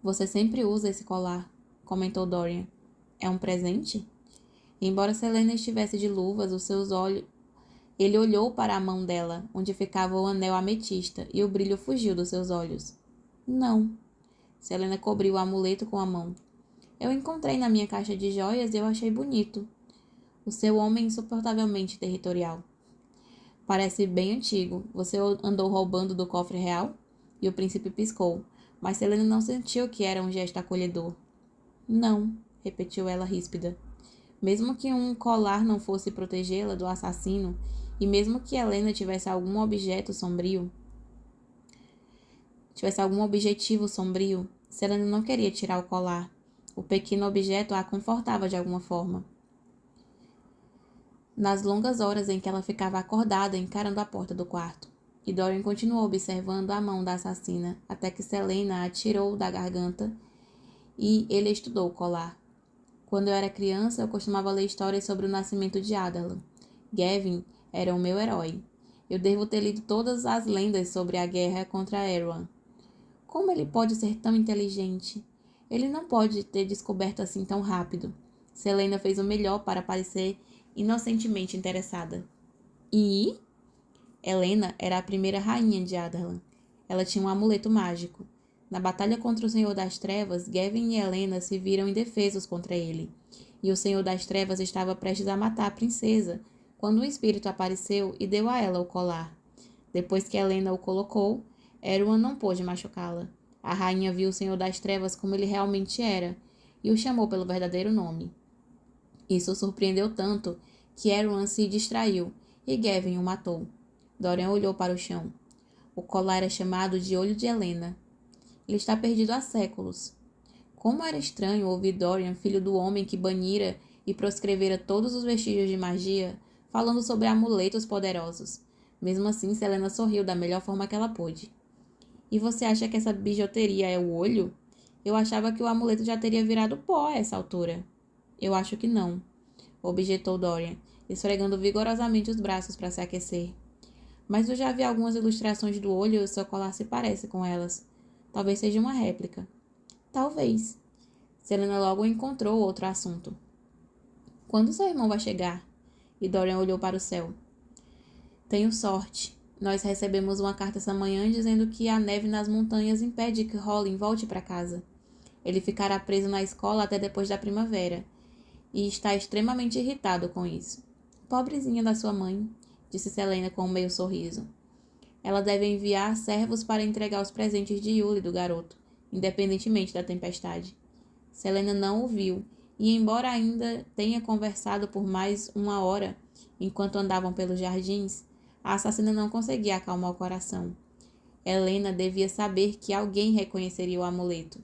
[SPEAKER 1] Você sempre usa esse colar, comentou Dorian. É um presente? Embora Selena estivesse de luvas, ele olhou para a mão dela, onde ficava o anel ametista, e o brilho fugiu dos seus olhos. Não. Selena cobriu o amuleto com a mão. Eu encontrei na minha caixa de joias e eu achei bonito. O seu homem é insuportavelmente territorial. Parece bem antigo. Você andou roubando do cofre real? E o príncipe piscou, mas Selena não sentiu que era um gesto acolhedor. Não, repetiu ela ríspida. Mesmo que um colar não fosse protegê-la do assassino, e mesmo que Helena tivesse algum objetivo sombrio, Selena não queria tirar o colar. O pequeno objeto a confortava de alguma forma. Nas longas horas em que ela ficava acordada encarando a porta do quarto, e Dorian continuou observando a mão da assassina até que Selena a tirou da garganta e ele estudou o colar. Quando eu era criança, eu costumava ler histórias sobre o nascimento de Adarlan. Gavin era o meu herói. Eu devo ter lido todas as lendas sobre a guerra contra Erwan. Como ele pode ser tão inteligente? Ele não pode ter descoberto assim tão rápido. Selena fez o melhor para parecer inocentemente interessada. E? Helena era a primeira rainha de Adarlan. Ela tinha um amuleto mágico. Na batalha contra o Senhor das Trevas, Gavin e Helena se viram indefesos contra ele. E o Senhor das Trevas estava prestes a matar a princesa, quando um espírito apareceu e deu a ela o colar. Depois que Helena o colocou, Erwan não pôde machucá-la. A rainha viu o Senhor das Trevas como ele realmente era, e o chamou pelo verdadeiro nome. Isso o surpreendeu tanto que Erwan se distraiu, e Gavin o matou. Dorian olhou para o chão. O colar era chamado de Olho de Helena. Ele está perdido há séculos. Como era estranho ouvir Dorian, filho do homem que banira e proscrevera todos os vestígios de magia, falando sobre amuletos poderosos. Mesmo assim, Selena sorriu da melhor forma que ela pôde. E você acha que essa bijuteria é o olho? Eu achava que o amuleto já teria virado pó a essa altura. Eu acho que não, objetou Dorian, esfregando vigorosamente os braços para se aquecer. Mas eu já vi algumas ilustrações do olho e o seu colar se parece com elas. Talvez seja uma réplica. Talvez. Selena logo encontrou outro assunto. Quando seu irmão vai chegar? E Dorian olhou para o céu. Tenho sorte. Nós recebemos uma carta essa manhã dizendo que a neve nas montanhas impede que Colin volte para casa. Ele ficará preso na escola até depois da primavera. E está extremamente irritado com isso. Pobrezinha da sua mãe, disse Selena com um meio sorriso. Ela deve enviar servos para entregar os presentes de Yule do garoto, independentemente da tempestade. Selena não ouviu, e embora ainda tenha conversado por mais 1 hora, enquanto andavam pelos jardins, a assassina não conseguia acalmar o coração. Helena devia saber que alguém reconheceria o amuleto.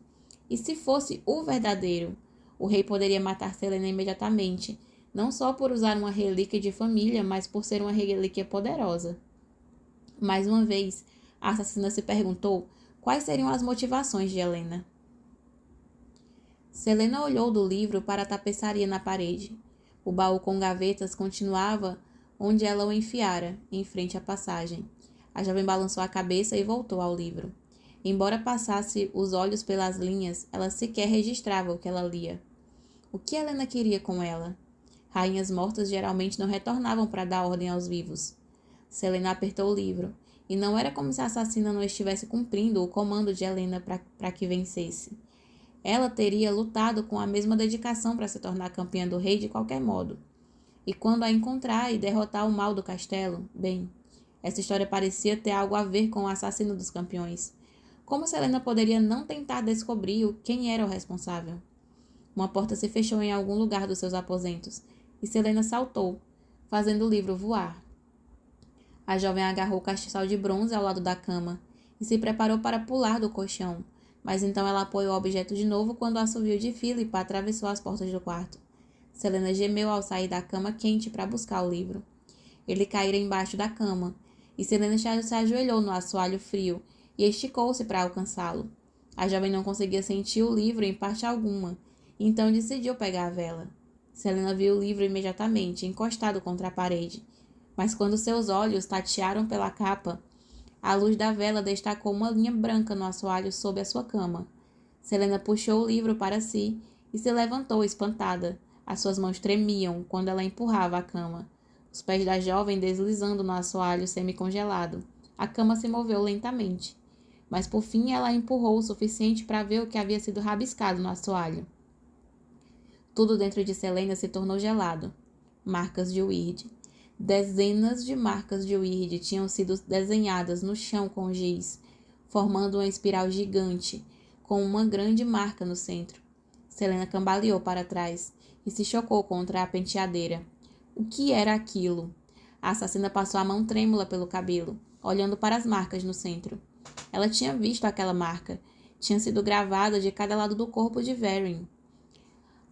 [SPEAKER 1] E se fosse o verdadeiro, o rei poderia matar Selena imediatamente, não só por usar uma relíquia de família, mas por ser uma relíquia poderosa. Mais uma vez, a assassina se perguntou quais seriam as motivações de Helena. Selena olhou do livro para a tapeçaria na parede. O baú com gavetas continuava onde ela o enfiara, em frente à passagem. A jovem balançou a cabeça e voltou ao livro. Embora passasse os olhos pelas linhas, ela sequer registrava o que ela lia. O que Helena queria com ela? Rainhas mortas geralmente não retornavam para dar ordem aos vivos. Selena apertou o livro, e não era como se a assassina não estivesse cumprindo o comando de Helena para que vencesse. Ela teria lutado com a mesma dedicação para se tornar campeã do rei de qualquer modo. E quando a encontrar e derrotar o mal do castelo, bem, essa história parecia ter algo a ver com o assassino dos campeões. Como Selena poderia não tentar descobrir quem era o responsável? Uma porta se fechou em algum lugar dos seus aposentos, e Selena saltou, fazendo o livro voar. A jovem agarrou o castiçal de bronze ao lado da cama e se preparou para pular do colchão, mas então ela apoiou o objeto de novo quando o assovio de Philip atravessou as portas do quarto. Selena gemeu ao sair da cama quente para buscar o livro. Ele caíra embaixo da cama, e Selena se ajoelhou no assoalho frio e esticou-se para alcançá-lo. A jovem não conseguia sentir o livro em parte alguma, então decidiu pegar a vela. Selena viu o livro imediatamente, encostado contra a parede, mas quando seus olhos tatearam pela capa, a luz da vela destacou uma linha branca no assoalho sob a sua cama. Selena puxou o livro para si e se levantou espantada. As suas mãos tremiam quando ela empurrava a cama, os pés da jovem deslizando no assoalho semi-congelado. A cama se moveu lentamente, mas por fim ela a empurrou o suficiente para ver o que havia sido rabiscado no assoalho. Tudo dentro de Selena se tornou gelado. Marcas de Weird. Dezenas de marcas de Weird tinham sido desenhadas no chão com giz, formando uma espiral gigante, com uma grande marca no centro. Selena cambaleou para trás e se chocou contra a penteadeira. O que era aquilo? A assassina passou a mão trêmula pelo cabelo, olhando para as marcas no centro. Ela tinha visto aquela marca. Tinha sido gravada de cada lado do corpo de Verin.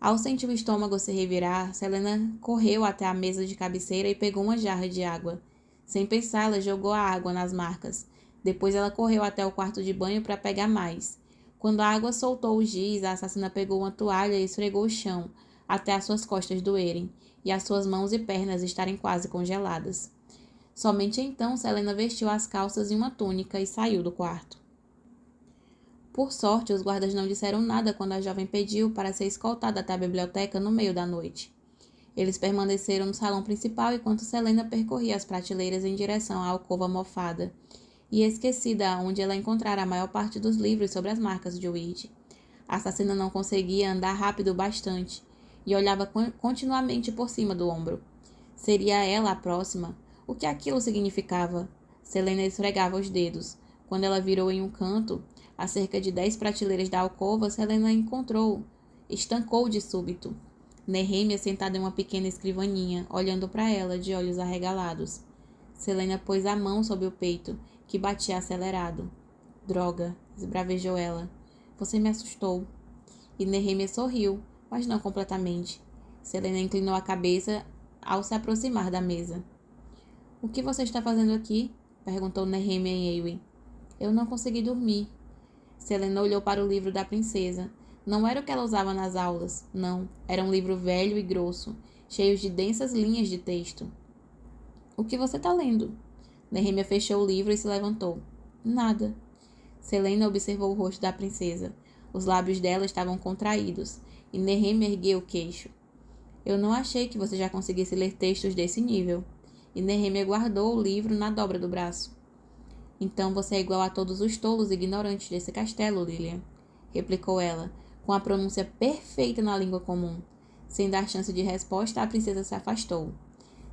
[SPEAKER 1] Ao sentir o estômago se revirar, Selena correu até a mesa de cabeceira e pegou uma jarra de água. Sem pensar, ela jogou a água nas marcas. Depois ela correu até o quarto de banho para pegar mais. Quando a água soltou o giz, a assassina pegou uma toalha e esfregou o chão, até as suas costas doerem, e as suas mãos e pernas estarem quase congeladas. Somente então Selena vestiu as calças e uma túnica e saiu do quarto. Por sorte, os guardas não disseram nada quando a jovem pediu para ser escoltada até a biblioteca no meio da noite. Eles permaneceram no salão principal enquanto Selena percorria as prateleiras em direção à alcova mofada e esquecida onde ela encontrara a maior parte dos livros sobre as marcas de Weird. A assassina não conseguia andar rápido bastante e olhava continuamente por cima do ombro. Seria ela a próxima? O que aquilo significava? Selena esfregava os dedos. Quando ela virou em um canto, a cerca de 10 prateleiras da alcova, Selena estancou de súbito. Nehemia sentada em uma pequena escrivaninha, olhando para ela de olhos arregalados. Selena pôs a mão sob o peito, que batia acelerado. Droga, esbravejou ela. Você me assustou. E Nehemia sorriu, mas não completamente. Selena inclinou a cabeça ao se aproximar da mesa. O que você está fazendo aqui? Perguntou Nehemia em Eowyn. Eu não consegui dormir. Selena olhou para o livro da princesa. Não era o que ela usava nas aulas. Não, era um livro velho e grosso, cheio de densas linhas de texto. O que você está lendo? Nehemia fechou o livro e se levantou. Nada. Selena observou o rosto da princesa. Os lábios dela estavam contraídos, e Nehemia ergueu o queixo. Eu não achei que você já conseguisse ler textos desse nível. E Nehemia guardou o livro na dobra do braço. Então você é igual a todos os tolos e ignorantes desse castelo, Lilian, replicou ela, com a pronúncia perfeita na língua comum. Sem dar chance de resposta, a princesa se afastou.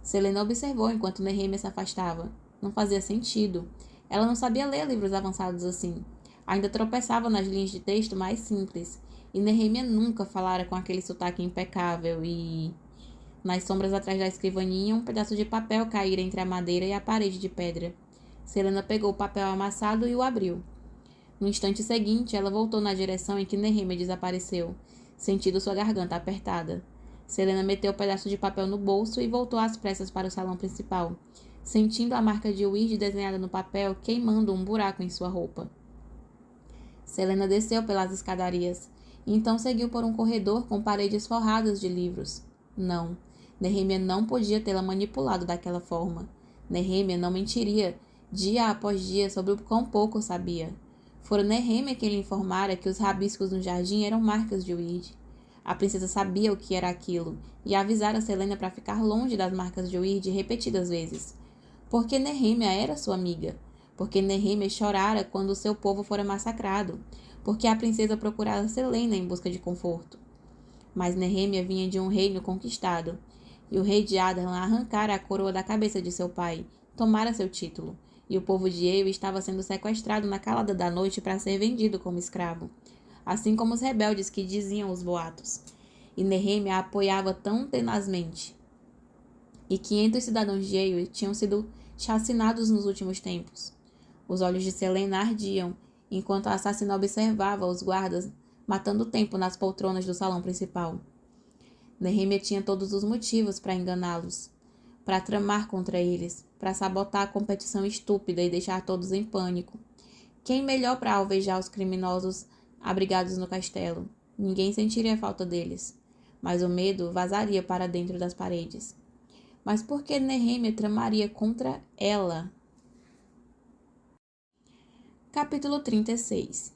[SPEAKER 1] Selena observou enquanto Nehemia se afastava. Não fazia sentido. Ela não sabia ler livros avançados assim. Ainda tropeçava nas linhas de texto mais simples. E Nehemia nunca falara com aquele sotaque impecável e... Nas sombras atrás da escrivaninha, um pedaço de papel caíra entre a madeira e a parede de pedra. Selena pegou o papel amassado e o abriu. No instante seguinte, ela voltou na direção em que Nehemia desapareceu, sentindo sua garganta apertada. Selena meteu o pedaço de papel no bolso e voltou às pressas para o salão principal, sentindo a marca de Weird desenhada no papel queimando um buraco em sua roupa. Selena desceu pelas escadarias, e então seguiu por um corredor com paredes forradas de livros. Não, Nehemia não podia tê-la manipulado daquela forma. Nehemia não mentiria dia após dia sobre o quão pouco sabia. Fora Nehemia quem lhe informara que os rabiscos no jardim eram marcas de Weird. A princesa sabia o que era aquilo e avisara Selena para ficar longe das marcas de Weird repetidas vezes. Porque Nehemia era sua amiga. Porque Nehemia chorara quando seu povo fora massacrado. Porque a princesa procurara Selena em busca de conforto. Mas Nehemia vinha de um reino conquistado, e o rei de Adarlan arrancara a coroa da cabeça de seu pai, tomara seu título, e o povo de Eowyn estava sendo sequestrado na calada da noite para ser vendido como escravo, assim como os rebeldes que diziam os boatos. E Nehemia a apoiava tão tenazmente. E 500 cidadãos de Eowyn tinham sido chacinados nos últimos tempos. Os olhos de Selena ardiam, enquanto a assassina observava os guardas matando tempo nas poltronas do salão principal. Nehemia tinha todos os motivos para enganá-los, para tramar contra eles, para sabotar a competição estúpida e deixar todos em pânico. Quem melhor para alvejar os criminosos abrigados no castelo? Ninguém sentiria falta deles, mas o medo vazaria para dentro das paredes. Mas por que Nehemia tramaria contra ela? Capítulo 36.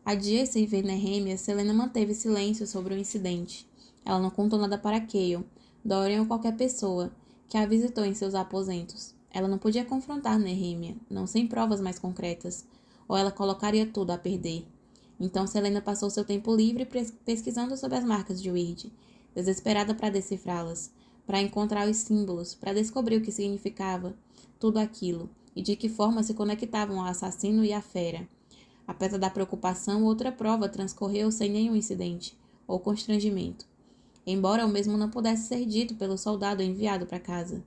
[SPEAKER 1] Há dias sem ver Nehemia, Selena manteve silêncio sobre o incidente. Ela não contou nada para Kael, Dorian ou qualquer pessoa que a visitou em seus aposentos. Ela não podia confrontar Nehemia, não sem provas mais concretas, ou ela colocaria tudo a perder. Então Selena passou seu tempo livre pesquisando sobre as marcas de Weird, desesperada para decifrá-las, para encontrar os símbolos, para descobrir o que significava tudo aquilo e de que forma se conectavam ao assassino e à fera. Apesar da preocupação, outra prova transcorreu sem nenhum incidente ou constrangimento, embora o mesmo não pudesse ser dito pelo soldado enviado para casa.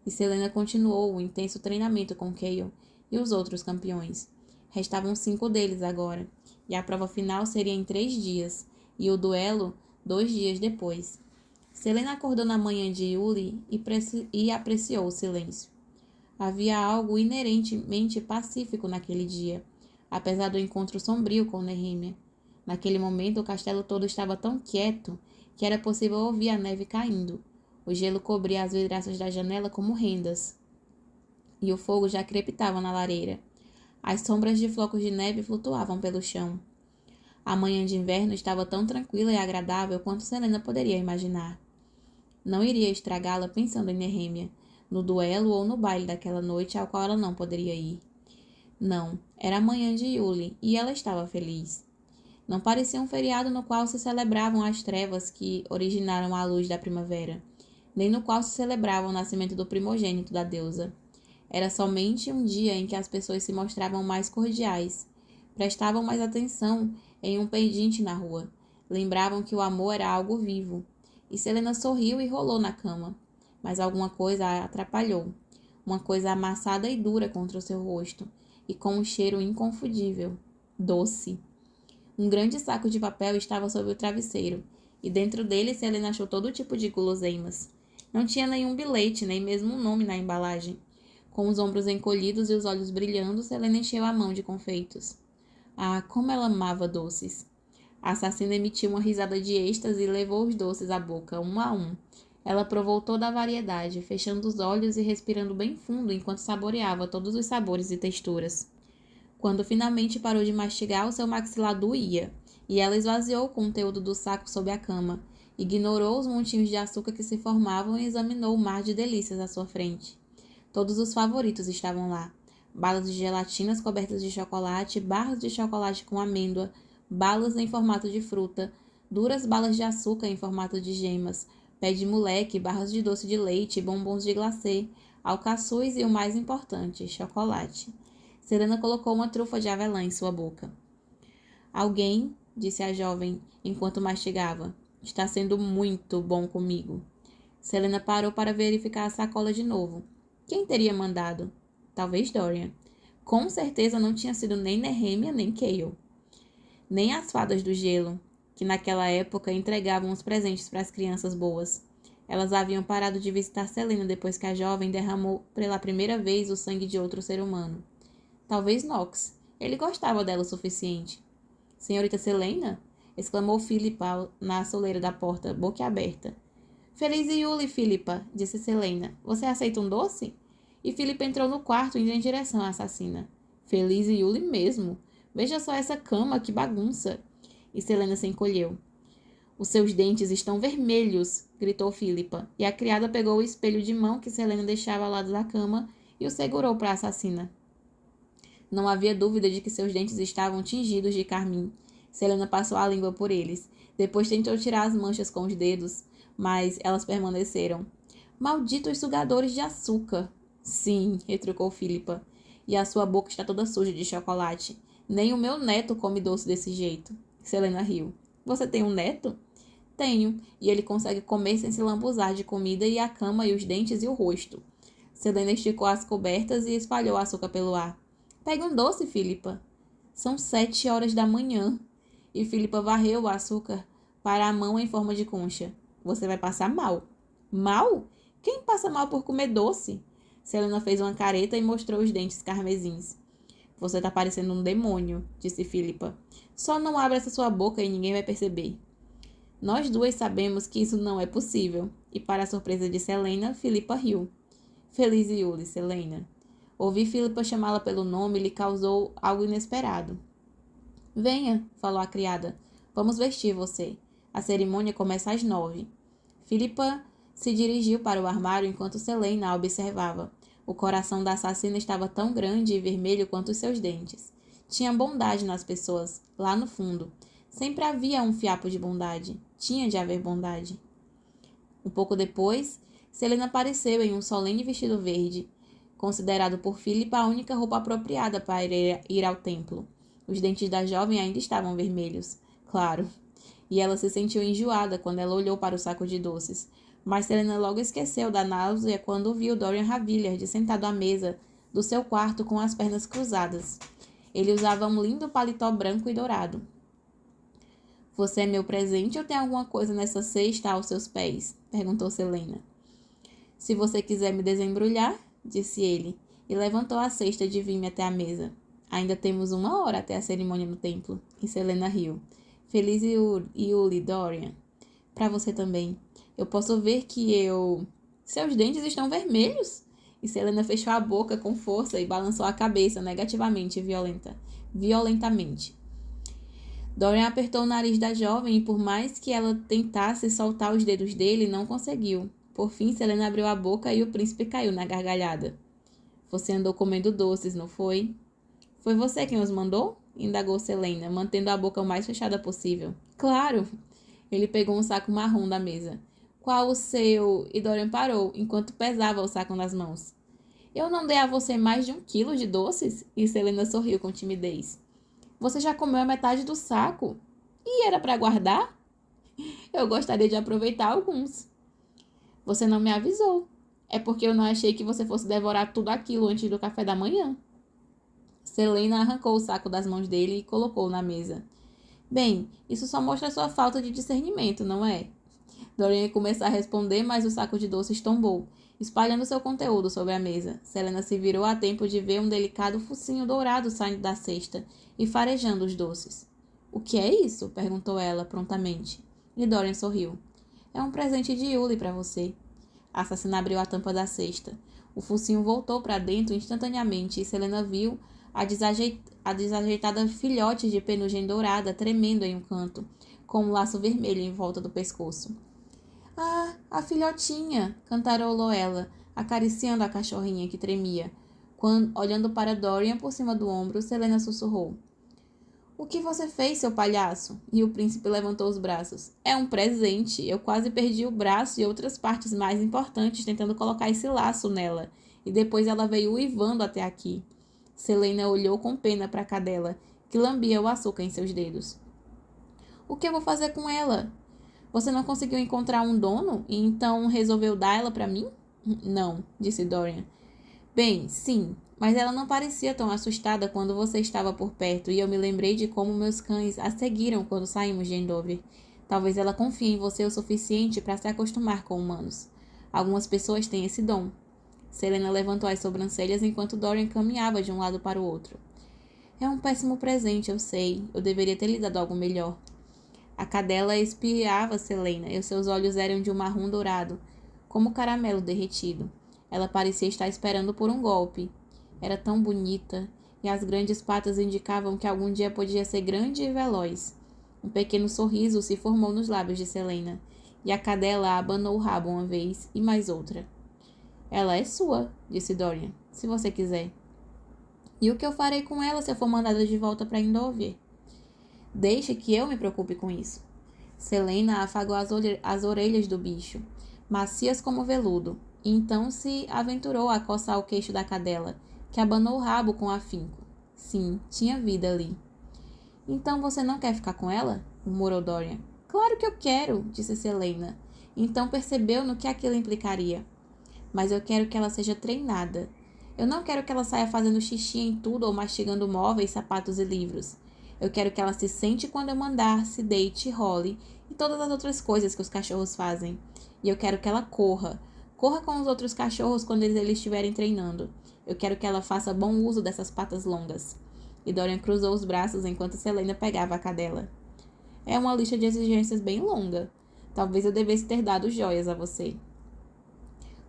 [SPEAKER 1] E Selena continuou o intenso treinamento com Kael e os outros campeões. Restavam 5 deles agora, e a prova final seria em 3 dias, e o duelo 2 dias depois. Selena acordou na manhã de Yuli e apreciou o silêncio. Havia algo inerentemente pacífico naquele dia, apesar do encontro sombrio com Nehemia. Naquele momento, o castelo todo estava tão quieto que era possível ouvir a neve caindo. O gelo cobria as vidraças da janela como rendas, e o fogo já crepitava na lareira. As sombras de flocos de neve flutuavam pelo chão. A manhã de inverno estava tão tranquila e agradável quanto Selena poderia imaginar. Não iria estragá-la pensando em Nehemia, no duelo ou no baile daquela noite ao qual ela não poderia ir. Não, era a manhã de Yuli, e ela estava feliz. Não parecia um feriado no qual se celebravam as trevas que originaram a luz da primavera, nem no qual se celebrava o nascimento do primogênito da deusa. Era somente um dia em que as pessoas se mostravam mais cordiais, prestavam mais atenção em um pedinte na rua, lembravam que o amor era algo vivo. E Selena sorriu e rolou na cama, mas alguma coisa a atrapalhou, uma coisa amassada e dura contra o seu rosto, e com um cheiro inconfundível, doce. Um grande saco de papel estava sob o travesseiro, e dentro dele Selena achou todo tipo de guloseimas. Não tinha nenhum bilhete, nem mesmo um nome na embalagem. Com os ombros encolhidos e os olhos brilhando, Selena encheu a mão de confeitos. Ah, como ela amava doces! A assassina emitiu uma risada de êxtase e levou os doces à boca, um a um. Ela provou toda a variedade, fechando os olhos e respirando bem fundo enquanto saboreava todos os sabores e texturas. Quando finalmente parou de mastigar, o seu maxilar doía, e ela esvaziou o conteúdo do saco sob a cama, ignorou os montinhos de açúcar que se formavam e examinou o mar de delícias à sua frente. Todos os favoritos estavam lá. Balas de gelatinas cobertas de chocolate, barras de chocolate com amêndoa, balas em formato de fruta, duras balas de açúcar em formato de gemas, pé de moleque, barras de doce de leite, bombons de glacê, alcaçuz e o mais importante, chocolate. Selena colocou uma trufa de avelã em sua boca. Alguém, disse a jovem enquanto mastigava, está sendo muito bom comigo. Selena parou para verificar a sacola de novo. Quem teria mandado? Talvez Dorian. Com certeza não tinha sido nem Nehemia nem Kael. Nem as fadas do gelo, que naquela época entregavam os presentes para as crianças boas. Elas haviam parado de visitar Selena depois que a jovem derramou pela primeira vez o sangue de outro ser humano. Talvez Nox. Ele gostava dela o suficiente. Senhorita Selena? Exclamou Philippa na soleira da porta, boquiaberta. Feliz Yuli, Philippa, disse Selena. Você aceita um doce? E Philippa entrou no quarto indo em direção à assassina. Feliz Yuli mesmo. Veja só essa cama, que bagunça. E Selena se encolheu. Os seus dentes estão vermelhos, gritou Philippa, e a criada pegou o espelho de mão que Selena deixava ao lado da cama e o segurou para a assassina. Não havia dúvida de que seus dentes estavam tingidos de carmim. Selena passou a língua por eles. Depois tentou tirar as manchas com os dedos, mas elas permaneceram. Malditos sugadores de açúcar! Sim, retrucou Philippa. E a sua boca está toda suja de chocolate. Nem o meu neto come doce desse jeito. Selena riu. Você tem um neto? Tenho, e ele consegue comer sem se lambuzar de comida e a cama e os dentes e o rosto. Selena esticou as cobertas e espalhou o açúcar pelo ar. Pegue um doce, Philippa. São 7 horas da manhã. E Philippa varreu o açúcar para a mão em forma de concha. Você vai passar mal. Mal? Quem passa mal por comer doce? Selena fez uma careta e mostrou os dentes carmesins. Você tá parecendo um demônio, disse Philippa. Só não abra essa sua boca e ninguém vai perceber. Nós duas sabemos que isso não é possível. E para a surpresa de Selena, Philippa riu. Feliz Yule, Selena. Ouvir Philippa chamá-la pelo nome lhe causou algo inesperado. Venha, falou a criada. Vamos vestir você. A cerimônia começa às 9. Philippa se dirigiu para o armário enquanto Selena a observava. O coração da assassina estava tão grande e vermelho quanto os seus dentes. Tinha bondade nas pessoas, lá no fundo. Sempre havia um fiapo de bondade. Tinha de haver bondade. Um pouco depois, Selena apareceu em um solene vestido verde, considerado por Philippa a única roupa apropriada para ir ao templo. Os dentes da jovem ainda estavam vermelhos, claro, e ela se sentiu enjoada quando ela olhou para o saco de doces. Mas Selena logo esqueceu da náusea quando viu Dorian Havillard sentado à mesa do seu quarto com as pernas cruzadas. Ele usava um lindo paletó branco e dourado. Você é meu presente ou tem alguma coisa nessa cesta aos seus pés? Perguntou Selena. Se você quiser me desembrulhar, disse ele, e levantou a cesta de vinho até a mesa. Ainda temos 1 hora até a cerimônia no templo. E Selena riu. Feliz Yule, Dorian. Para você também. Eu posso ver que Seus dentes estão vermelhos. E Selena fechou a boca com força e balançou a cabeça negativamente violentamente. Dorian apertou o nariz da jovem e por mais que ela tentasse soltar os dedos dele, não conseguiu. Por fim, Selena abriu a boca e o príncipe caiu na gargalhada. Você andou comendo doces, não foi? Foi você quem os mandou? Indagou Selena, mantendo a boca o mais fechada possível. Claro! Ele pegou um saco marrom da mesa. Qual o seu? E Dorian parou, enquanto pesava o saco nas mãos. Eu não dei a você mais de 1 quilo de doces? E Selena sorriu com timidez. Você já comeu a metade do saco? E era para guardar? Eu gostaria de aproveitar alguns. Você não me avisou. É porque eu não achei que você fosse devorar tudo aquilo antes do café da manhã. Selena arrancou o saco das mãos dele e colocou na mesa. Bem, isso só mostra sua falta de discernimento, não é? Dorian ia começar a responder, mas o saco de doces tombou, espalhando seu conteúdo sobre a mesa. Selena se virou a tempo de ver um delicado focinho dourado saindo da cesta e farejando os doces. O que é isso? Perguntou ela prontamente. E Dorian sorriu. É um presente de Yule para você. A assassina abriu a tampa da cesta. O focinho voltou para dentro instantaneamente e Selena viu a desajeitada filhote de penugem dourada tremendo em um canto, com um laço vermelho em volta do pescoço. Ah, a filhotinha! Cantarolou ela, acariciando a cachorrinha que tremia. Olhando para Dorian por cima do ombro, Selena sussurrou. O que você fez, seu palhaço? E o príncipe levantou os braços. É um presente. Eu quase perdi o braço e outras partes mais importantes tentando colocar esse laço nela. E depois ela veio uivando até aqui. Selena olhou com pena para a cadela, que lambia o açúcar em seus dedos. O que eu vou fazer com ela? Você não conseguiu encontrar um dono e então resolveu dar ela para mim? Não, disse Dorian. Bem, sim, mas ela não parecia tão assustada quando você estava por perto e eu me lembrei de como meus cães a seguiram quando saímos de Endover. Talvez ela confie em você o suficiente para se acostumar com humanos. Algumas pessoas têm esse dom. Selena levantou as sobrancelhas enquanto Dorian caminhava de um lado para o outro. É um péssimo presente, eu sei. Eu deveria ter lhe dado algo melhor. A cadela espiava Selena e os seus olhos eram de um marrom dourado, como caramelo derretido. Ela parecia estar esperando por um golpe. Era tão bonita, e as grandes patas indicavam que algum dia podia ser grande e veloz. Um pequeno sorriso se formou nos lábios de Selena, e a cadela abanou o rabo uma vez e mais outra. Ela é sua, disse Dorian, se você quiser. E o que eu farei com ela se eu for mandada de volta para Endover? Deixe que eu me preocupe com isso. Selena afagou as orelhas do bicho, macias como veludo, e então se aventurou a coçar o queixo da cadela, que abanou o rabo com afinco. Sim, tinha vida ali. Então você não quer ficar com ela? Murmurou Dorian. Claro que eu quero, disse Selena. Então percebeu no que aquilo implicaria. mas eu quero que ela seja treinada. Eu não quero que ela saia fazendo xixi em tudo ou mastigando móveis, sapatos e livros. Eu quero que ela se sente quando eu mandar, se deite, role e todas as outras coisas que os cachorros fazem. E eu quero que ela corra. Corra com os outros cachorros quando eles estiverem treinando. Eu quero que ela faça bom uso dessas patas longas. E Dorian cruzou os braços enquanto Selena pegava a cadela. É uma lista de exigências bem longa. Talvez eu devesse ter dado joias a você.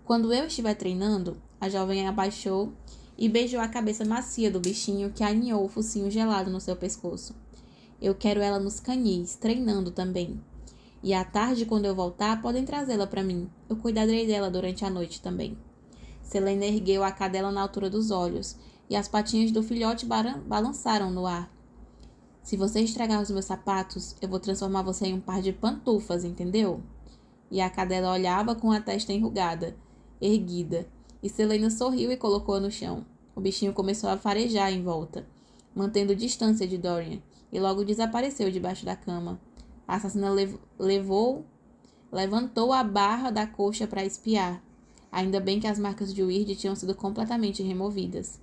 [SPEAKER 1] Quando eu estiver treinando, a jovem abaixou e beijou a cabeça macia do bichinho que aninhou o focinho gelado no seu pescoço. Eu quero ela nos canis, treinando também. E à tarde, quando eu voltar, podem trazê-la para mim. Eu cuidarei dela durante a noite também. Selena ergueu a cadela na altura dos olhos, e as patinhas do filhote balançaram no ar. Se você estragar os meus sapatos, eu vou transformar você em um par de pantufas, entendeu? E a cadela olhava com a testa enrugada, erguida, e Selena sorriu e colocou-a no chão. O bichinho começou a farejar em volta, mantendo distância de Dorian, e logo desapareceu debaixo da cama. A assassina levantou a barra da coxa para espiar. Ainda bem que as marcas de Weird tinham sido completamente removidas.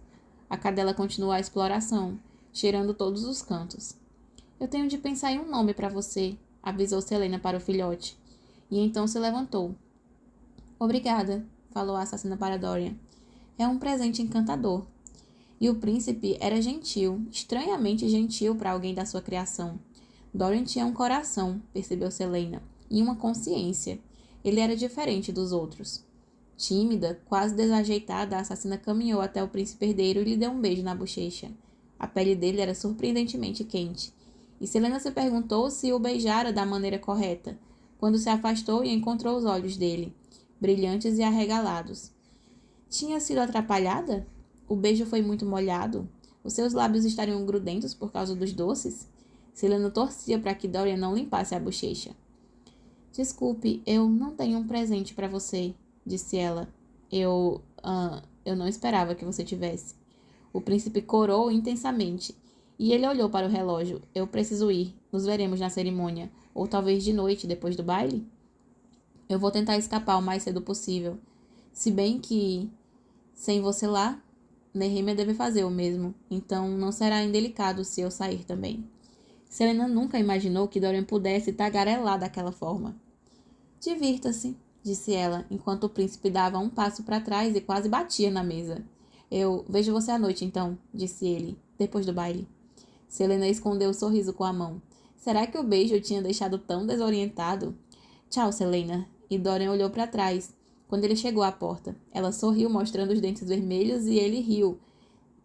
[SPEAKER 1] A cadela continuou a exploração, cheirando todos os cantos. Eu tenho de pensar em um nome para você, avisou Selena para o filhote. E então se levantou. Obrigada, falou a assassina para Dorian. É um presente encantador. E o príncipe era gentil, estranhamente gentil para alguém da sua criação. Dorian tinha um coração, percebeu Selena, e uma consciência. Ele era diferente dos outros. Tímida, quase desajeitada, a assassina caminhou até o príncipe herdeiro e lhe deu um beijo na bochecha. A pele dele era surpreendentemente quente, e Selena se perguntou se o beijara da maneira correta, quando se afastou e encontrou os olhos dele, brilhantes e arregalados. Tinha sido atrapalhada? O beijo foi muito molhado? Os seus lábios estariam grudentos por causa dos doces? Selena torcia para que Dorian não limpasse a bochecha. Desculpe, eu não tenho um presente para você, disse ela. Eu não esperava que você tivesse. O príncipe corou intensamente, e ele olhou para o relógio. Eu preciso ir. Nos veremos na cerimônia. Ou talvez de noite, depois do baile? Eu vou tentar escapar o mais cedo possível. Se bem que, sem você lá, Nehemia deve fazer o mesmo. Então não será indelicado se eu sair também. Selena nunca imaginou que Dorian pudesse tagarelar daquela forma. Divirta-se, disse ela, enquanto o príncipe dava um passo para trás e quase batia na mesa. Eu vejo você à noite, então, disse ele, depois do baile. Selena escondeu o sorriso com a mão. Será que o beijo o tinha deixado tão desorientado? Tchau, Selena. E Dorian olhou para trás, quando ele chegou à porta. Ela sorriu, mostrando os dentes vermelhos, e ele riu,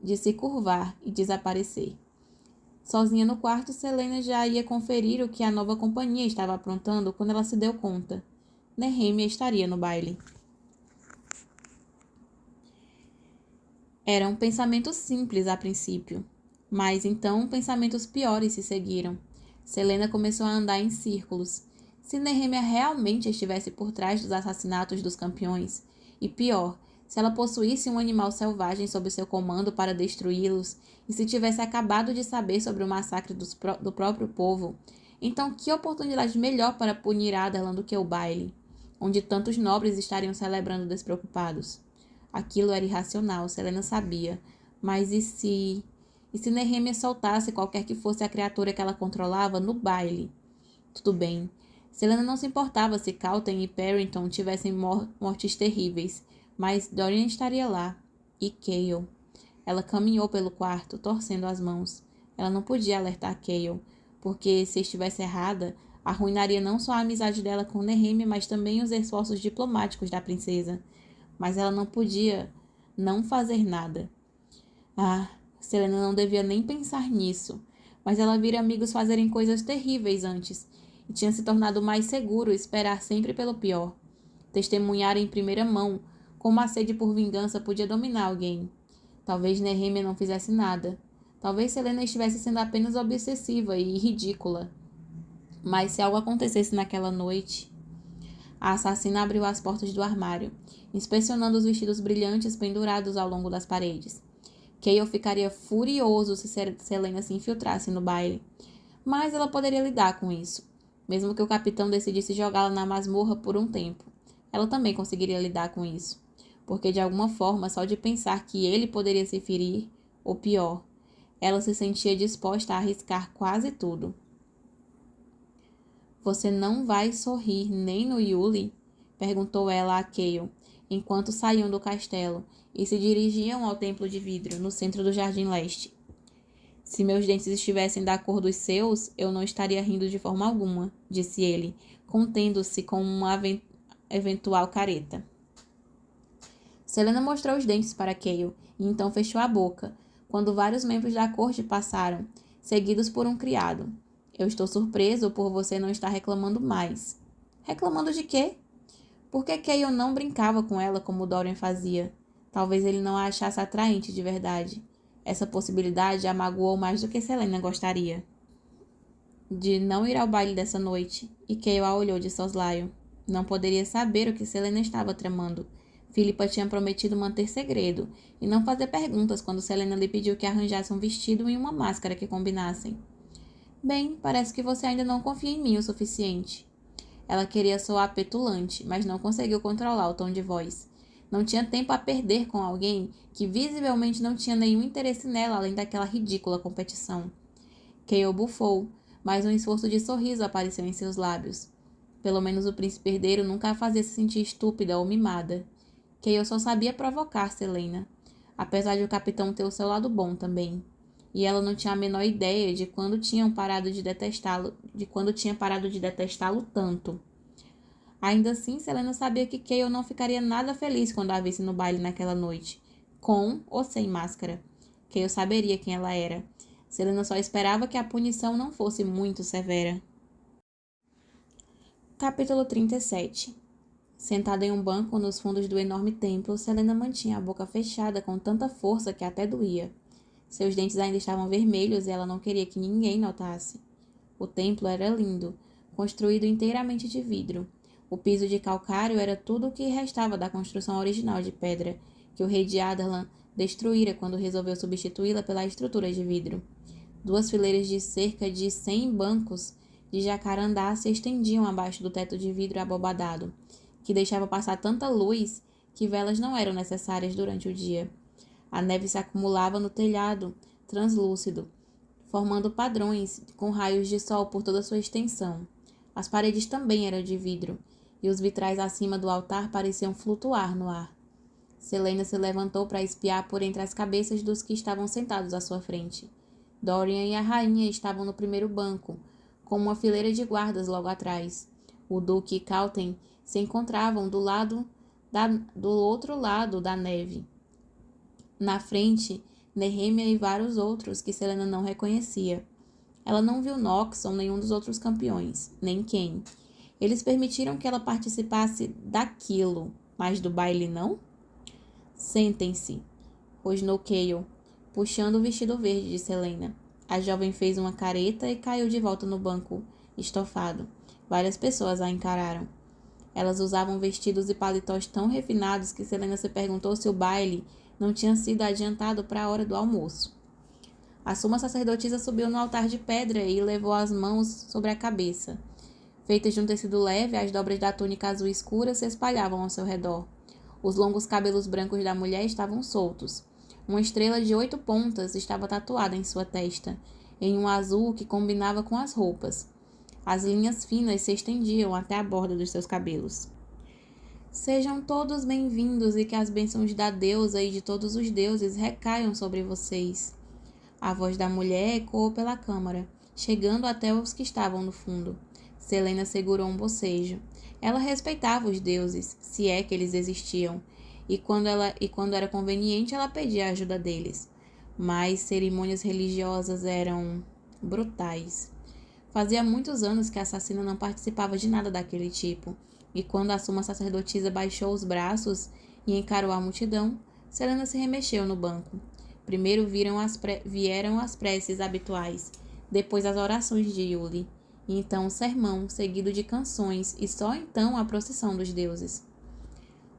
[SPEAKER 1] de se curvar e desaparecer. Sozinha no quarto, Selena já ia conferir o que a nova companhia estava aprontando quando ela se deu conta. Nehemia estaria no baile. Eram pensamentos simples a princípio, mas então pensamentos piores se seguiram. Selena começou a andar em círculos. Se Nehemia realmente estivesse por trás dos assassinatos dos campeões, e pior, se ela possuísse um animal selvagem sob seu comando para destruí-los, e se tivesse acabado de saber sobre o massacre do próprio povo, então que oportunidade melhor para punir Adarlan do que o baile, onde tantos nobres estariam celebrando despreocupados? Aquilo era irracional, Selena sabia, mas e se Nehemia soltasse qualquer que fosse a criatura que ela controlava no baile? Tudo bem. Selena não se importava se Calton e Parrington tivessem mortes terríveis, mas Dorian estaria lá. E Cale. Ela caminhou pelo quarto, torcendo as mãos. Ela não podia alertar Cale, porque, se estivesse errada, arruinaria não só a amizade dela com Nehemia, mas também os esforços diplomáticos da princesa. Mas ela não podia não fazer nada. Selena não devia nem pensar nisso, mas ela vira amigos fazerem coisas terríveis antes, e tinha se tornado mais seguro esperar sempre pelo pior. Testemunhar em primeira mão como a sede por vingança podia dominar alguém. Talvez Nehemia não fizesse nada. Talvez Selena estivesse sendo apenas obsessiva e ridícula. Mas se algo acontecesse naquela noite... A assassina abriu as portas do armário, inspecionando os vestidos brilhantes pendurados ao longo das paredes. Cale ficaria furioso se Selena se infiltrasse no baile, mas ela poderia lidar com isso. Mesmo que o capitão decidisse jogá-la na masmorra por um tempo, ela também conseguiria lidar com isso. porque de alguma forma, só de pensar que ele poderia se ferir, ou pior, ela se sentia disposta a arriscar quase tudo. Você não vai sorrir nem no Yuli? Perguntou ela a Cale, enquanto saíam do castelo e se dirigiam ao templo de vidro, no centro do Jardim Leste. Se meus dentes estivessem da cor dos seus, eu não estaria rindo de forma alguma, disse ele, contendo-se com uma eventual careta. Selena mostrou os dentes para Cale e então fechou a boca, quando vários membros da corte passaram, seguidos por um criado. Eu estou surpreso por você não estar reclamando mais. Reclamando de quê? Porque Cale não brincava com ela como Dorian fazia. Talvez ele não a achasse atraente de verdade. Essa possibilidade a magoou mais do que Selena gostaria de não ir ao baile dessa noite, e Cale a olhou de soslaio. Não poderia saber o que Selena estava tramando. Philippa tinha prometido manter segredo e não fazer perguntas quando Selena lhe pediu que arranjasse um vestido e uma máscara que combinassem. Bem, parece que você ainda não confia em mim o suficiente. Ela queria soar petulante, mas não conseguiu controlar o tom de voz. Não tinha tempo a perder com alguém que visivelmente não tinha nenhum interesse nela além daquela ridícula competição. Cale bufou, mas um esforço de sorriso apareceu em seus lábios. Pelo menos o príncipe herdeiro nunca a fazia se sentir estúpida ou mimada. Cale só sabia provocar Selena, apesar de o capitão ter o seu lado bom também. E ela não tinha a menor ideia de quando tinha parado de detestá-lo tanto. Ainda assim, Selena sabia que Cale não ficaria nada feliz quando a visse no baile naquela noite, com ou sem máscara. Cale saberia quem ela era. Selena só esperava que a punição não fosse muito severa. Capítulo 37. Sentada em um banco nos fundos do enorme templo, Selena mantinha a boca fechada com tanta força que até doía. Seus dentes ainda estavam vermelhos e ela não queria que ninguém notasse. O templo era lindo, construído inteiramente de vidro. O piso de calcário era tudo o que restava da construção original de pedra, que o rei de Adarlan destruíra quando resolveu substituí-la pela estrutura de vidro. 2 fileiras de cerca de 100 bancos de jacarandá se estendiam abaixo do teto de vidro abobadado, que deixava passar tanta luz que velas não eram necessárias durante o dia. A neve se acumulava no telhado translúcido, formando padrões com raios de sol por toda sua extensão. As paredes também eram de vidro, e os vitrais acima do altar pareciam flutuar no ar. Selena se levantou para espiar por entre as cabeças dos que estavam sentados à sua frente. Dorian e a rainha estavam no primeiro banco, com uma fileira de guardas logo atrás. O duque e Calten se encontravam do outro lado da neve. Na frente, Nehemia e vários outros que Selena não reconhecia. Ela não viu Nox ou nenhum dos outros campeões, nem Ken. Eles permitiram que ela participasse daquilo, mas do baile não? Sentem-se, rosnou Cale, puxando o vestido verde de Selena. A jovem fez uma careta e caiu de volta no banco estofado. Várias pessoas a encararam. Elas usavam vestidos e paletós tão refinados que Selena se perguntou se o baile não tinha sido adiantado para a hora do almoço. A suma sacerdotisa subiu no altar de pedra e levou as mãos sobre a cabeça. Feitas de um tecido leve, as dobras da túnica azul escura se espalhavam ao seu redor. Os longos cabelos brancos da mulher estavam soltos. Uma estrela de 8 pontas estava tatuada em sua testa, em um azul que combinava com as roupas. As linhas finas se estendiam até a borda dos seus cabelos. Sejam todos bem-vindos e que as bênçãos da deusa e de todos os deuses recaiam sobre vocês. A voz da mulher ecoou pela câmara, chegando até os que estavam no fundo. Selena segurou um bocejo. Ela respeitava os deuses, se é que eles existiam, e quando era conveniente, ela pedia a ajuda deles. Mas cerimônias religiosas eram brutais. Fazia muitos anos que a assassina não participava de nada daquele tipo, e quando a suma sacerdotisa baixou os braços e encarou a multidão, Selena se remexeu no banco. Primeiro vieram as preces habituais, depois as orações de Yuli, e então o sermão, seguido de canções, e só então a procissão dos deuses.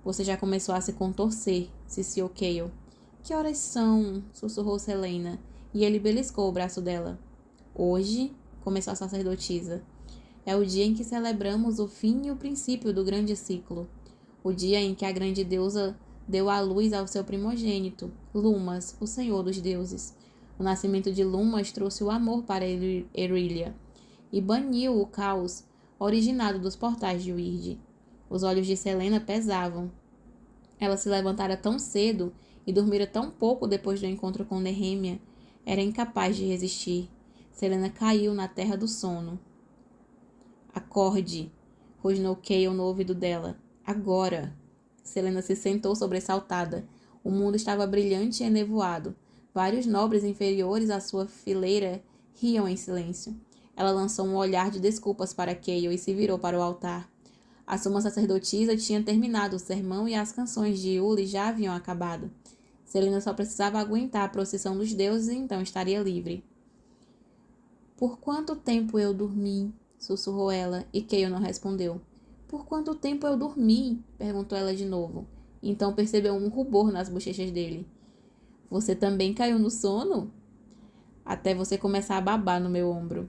[SPEAKER 1] Você já começou a se contorcer, ciciou Cale. Que horas são? Sussurrou Selena, e ele beliscou o braço dela. Hoje, começou a sacerdotisa, é o dia em que celebramos o fim e o princípio do grande ciclo. O dia em que a grande deusa deu à luz ao seu primogênito, Lumas, o senhor dos deuses. O nascimento de Lumas trouxe o amor para Erília e baniu o caos originado dos portais de Wyrd. Os olhos de Selena pesavam. Ela se levantara tão cedo e dormira tão pouco depois do encontro com Nehemia. Era incapaz de resistir. Selena caiu na terra do sono. Acorde, rosnou Kael no ouvido dela. Agora. Selena se sentou sobressaltada. O mundo estava brilhante e enevoado. Vários nobres inferiores à sua fileira riam em silêncio. Ela lançou um olhar de desculpas para Kael e se virou para o altar. A suma sacerdotisa tinha terminado o sermão e as canções de Uli já haviam acabado. Selena só precisava aguentar a procissão dos deuses e então estaria livre. Por quanto tempo eu dormi? Sussurrou ela, e Kael não respondeu. Por quanto tempo eu dormi? Perguntou ela de novo. Então percebeu um rubor nas bochechas dele. Você também caiu no sono? Até você começar a babar no meu ombro.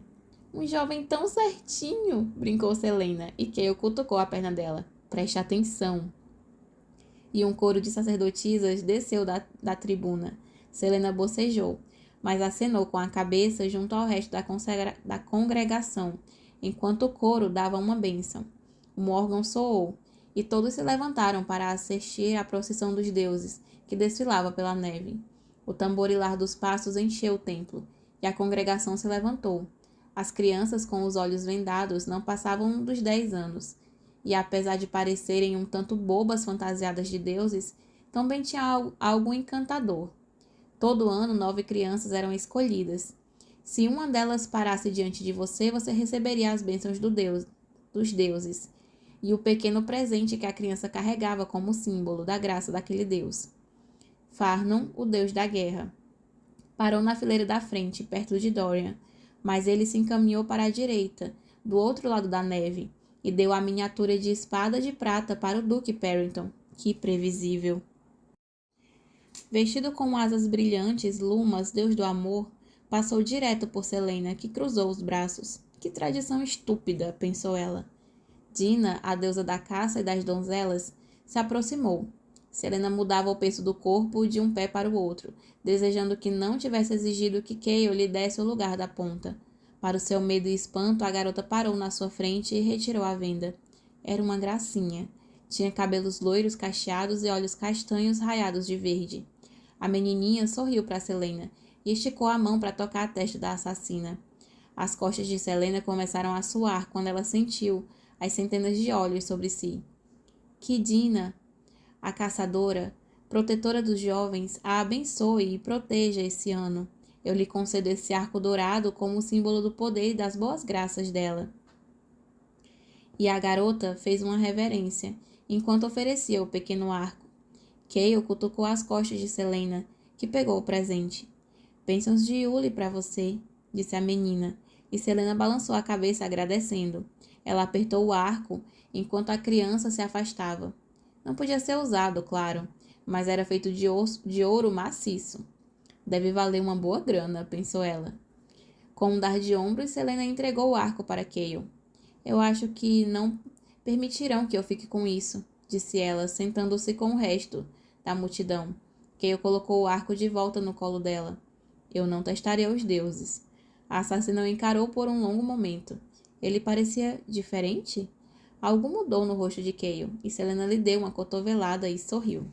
[SPEAKER 1] Um jovem tão certinho, brincou Selena, e Kael cutucou a perna dela. Preste atenção. E um coro de sacerdotisas desceu da tribuna. Selena bocejou, mas acenou com a cabeça junto ao resto da congregação, enquanto o coro dava uma bênção. Um órgão soou, e todos se levantaram para assistir à procissão dos deuses, que desfilava pela neve. O tamborilar dos passos encheu o templo, e a congregação se levantou. As crianças com os olhos vendados não passavam dos 10 anos, e apesar de parecerem um tanto bobas fantasiadas de deuses, também tinha algo encantador. Todo ano 9 crianças eram escolhidas. Se uma delas parasse diante de você, você receberia as bênçãos dos deuses, e o pequeno presente que a criança carregava como símbolo da graça daquele deus. Farnon, o deus da guerra, parou na fileira da frente, perto de Dorian, mas ele se encaminhou para a direita, do outro lado da neve, e deu a miniatura de espada de prata para o Duque Perrington. Que previsível! Vestido com asas brilhantes, Lumas, deus do amor, passou direto por Selena, que cruzou os braços. Que tradição estúpida, pensou ela. Dina, a deusa da caça e das donzelas, se aproximou. Selena mudava o peso do corpo de um pé para o outro, desejando que não tivesse exigido que Kael lhe desse o lugar da ponta. Para o seu medo e espanto, a garota parou na sua frente e retirou a venda. Era uma gracinha. Tinha cabelos loiros cacheados e olhos castanhos raiados de verde. A menininha sorriu para Selena e esticou a mão para tocar a testa da assassina. As costas de Selena começaram a suar quando ela sentiu as centenas de olhos sobre si. Que Dina, a caçadora, protetora dos jovens, a abençoe e proteja esse ano. Eu lhe concedo esse arco dourado como símbolo do poder e das boas graças dela. E a garota fez uma reverência, enquanto oferecia o pequeno arco. Kael cutucou as costas de Selena, que pegou o presente. Bênçãos de Uli para você, disse a menina, e Selena balançou a cabeça agradecendo. Ela apertou o arco, enquanto a criança se afastava. Não podia ser usado, claro, mas era feito de ouro maciço. Deve valer uma boa grana, pensou ela. Com um dar de ombros, Selena entregou o arco para Kael. Eu acho que não permitirão que eu fique com isso, disse ela, sentando-se com o resto da multidão. Kael colocou o arco de volta no colo dela. Eu não testarei os deuses. A assassina o encarou por um longo momento. Ele parecia diferente? Algo mudou no rosto de Kael, e Selena lhe deu uma cotovelada e sorriu.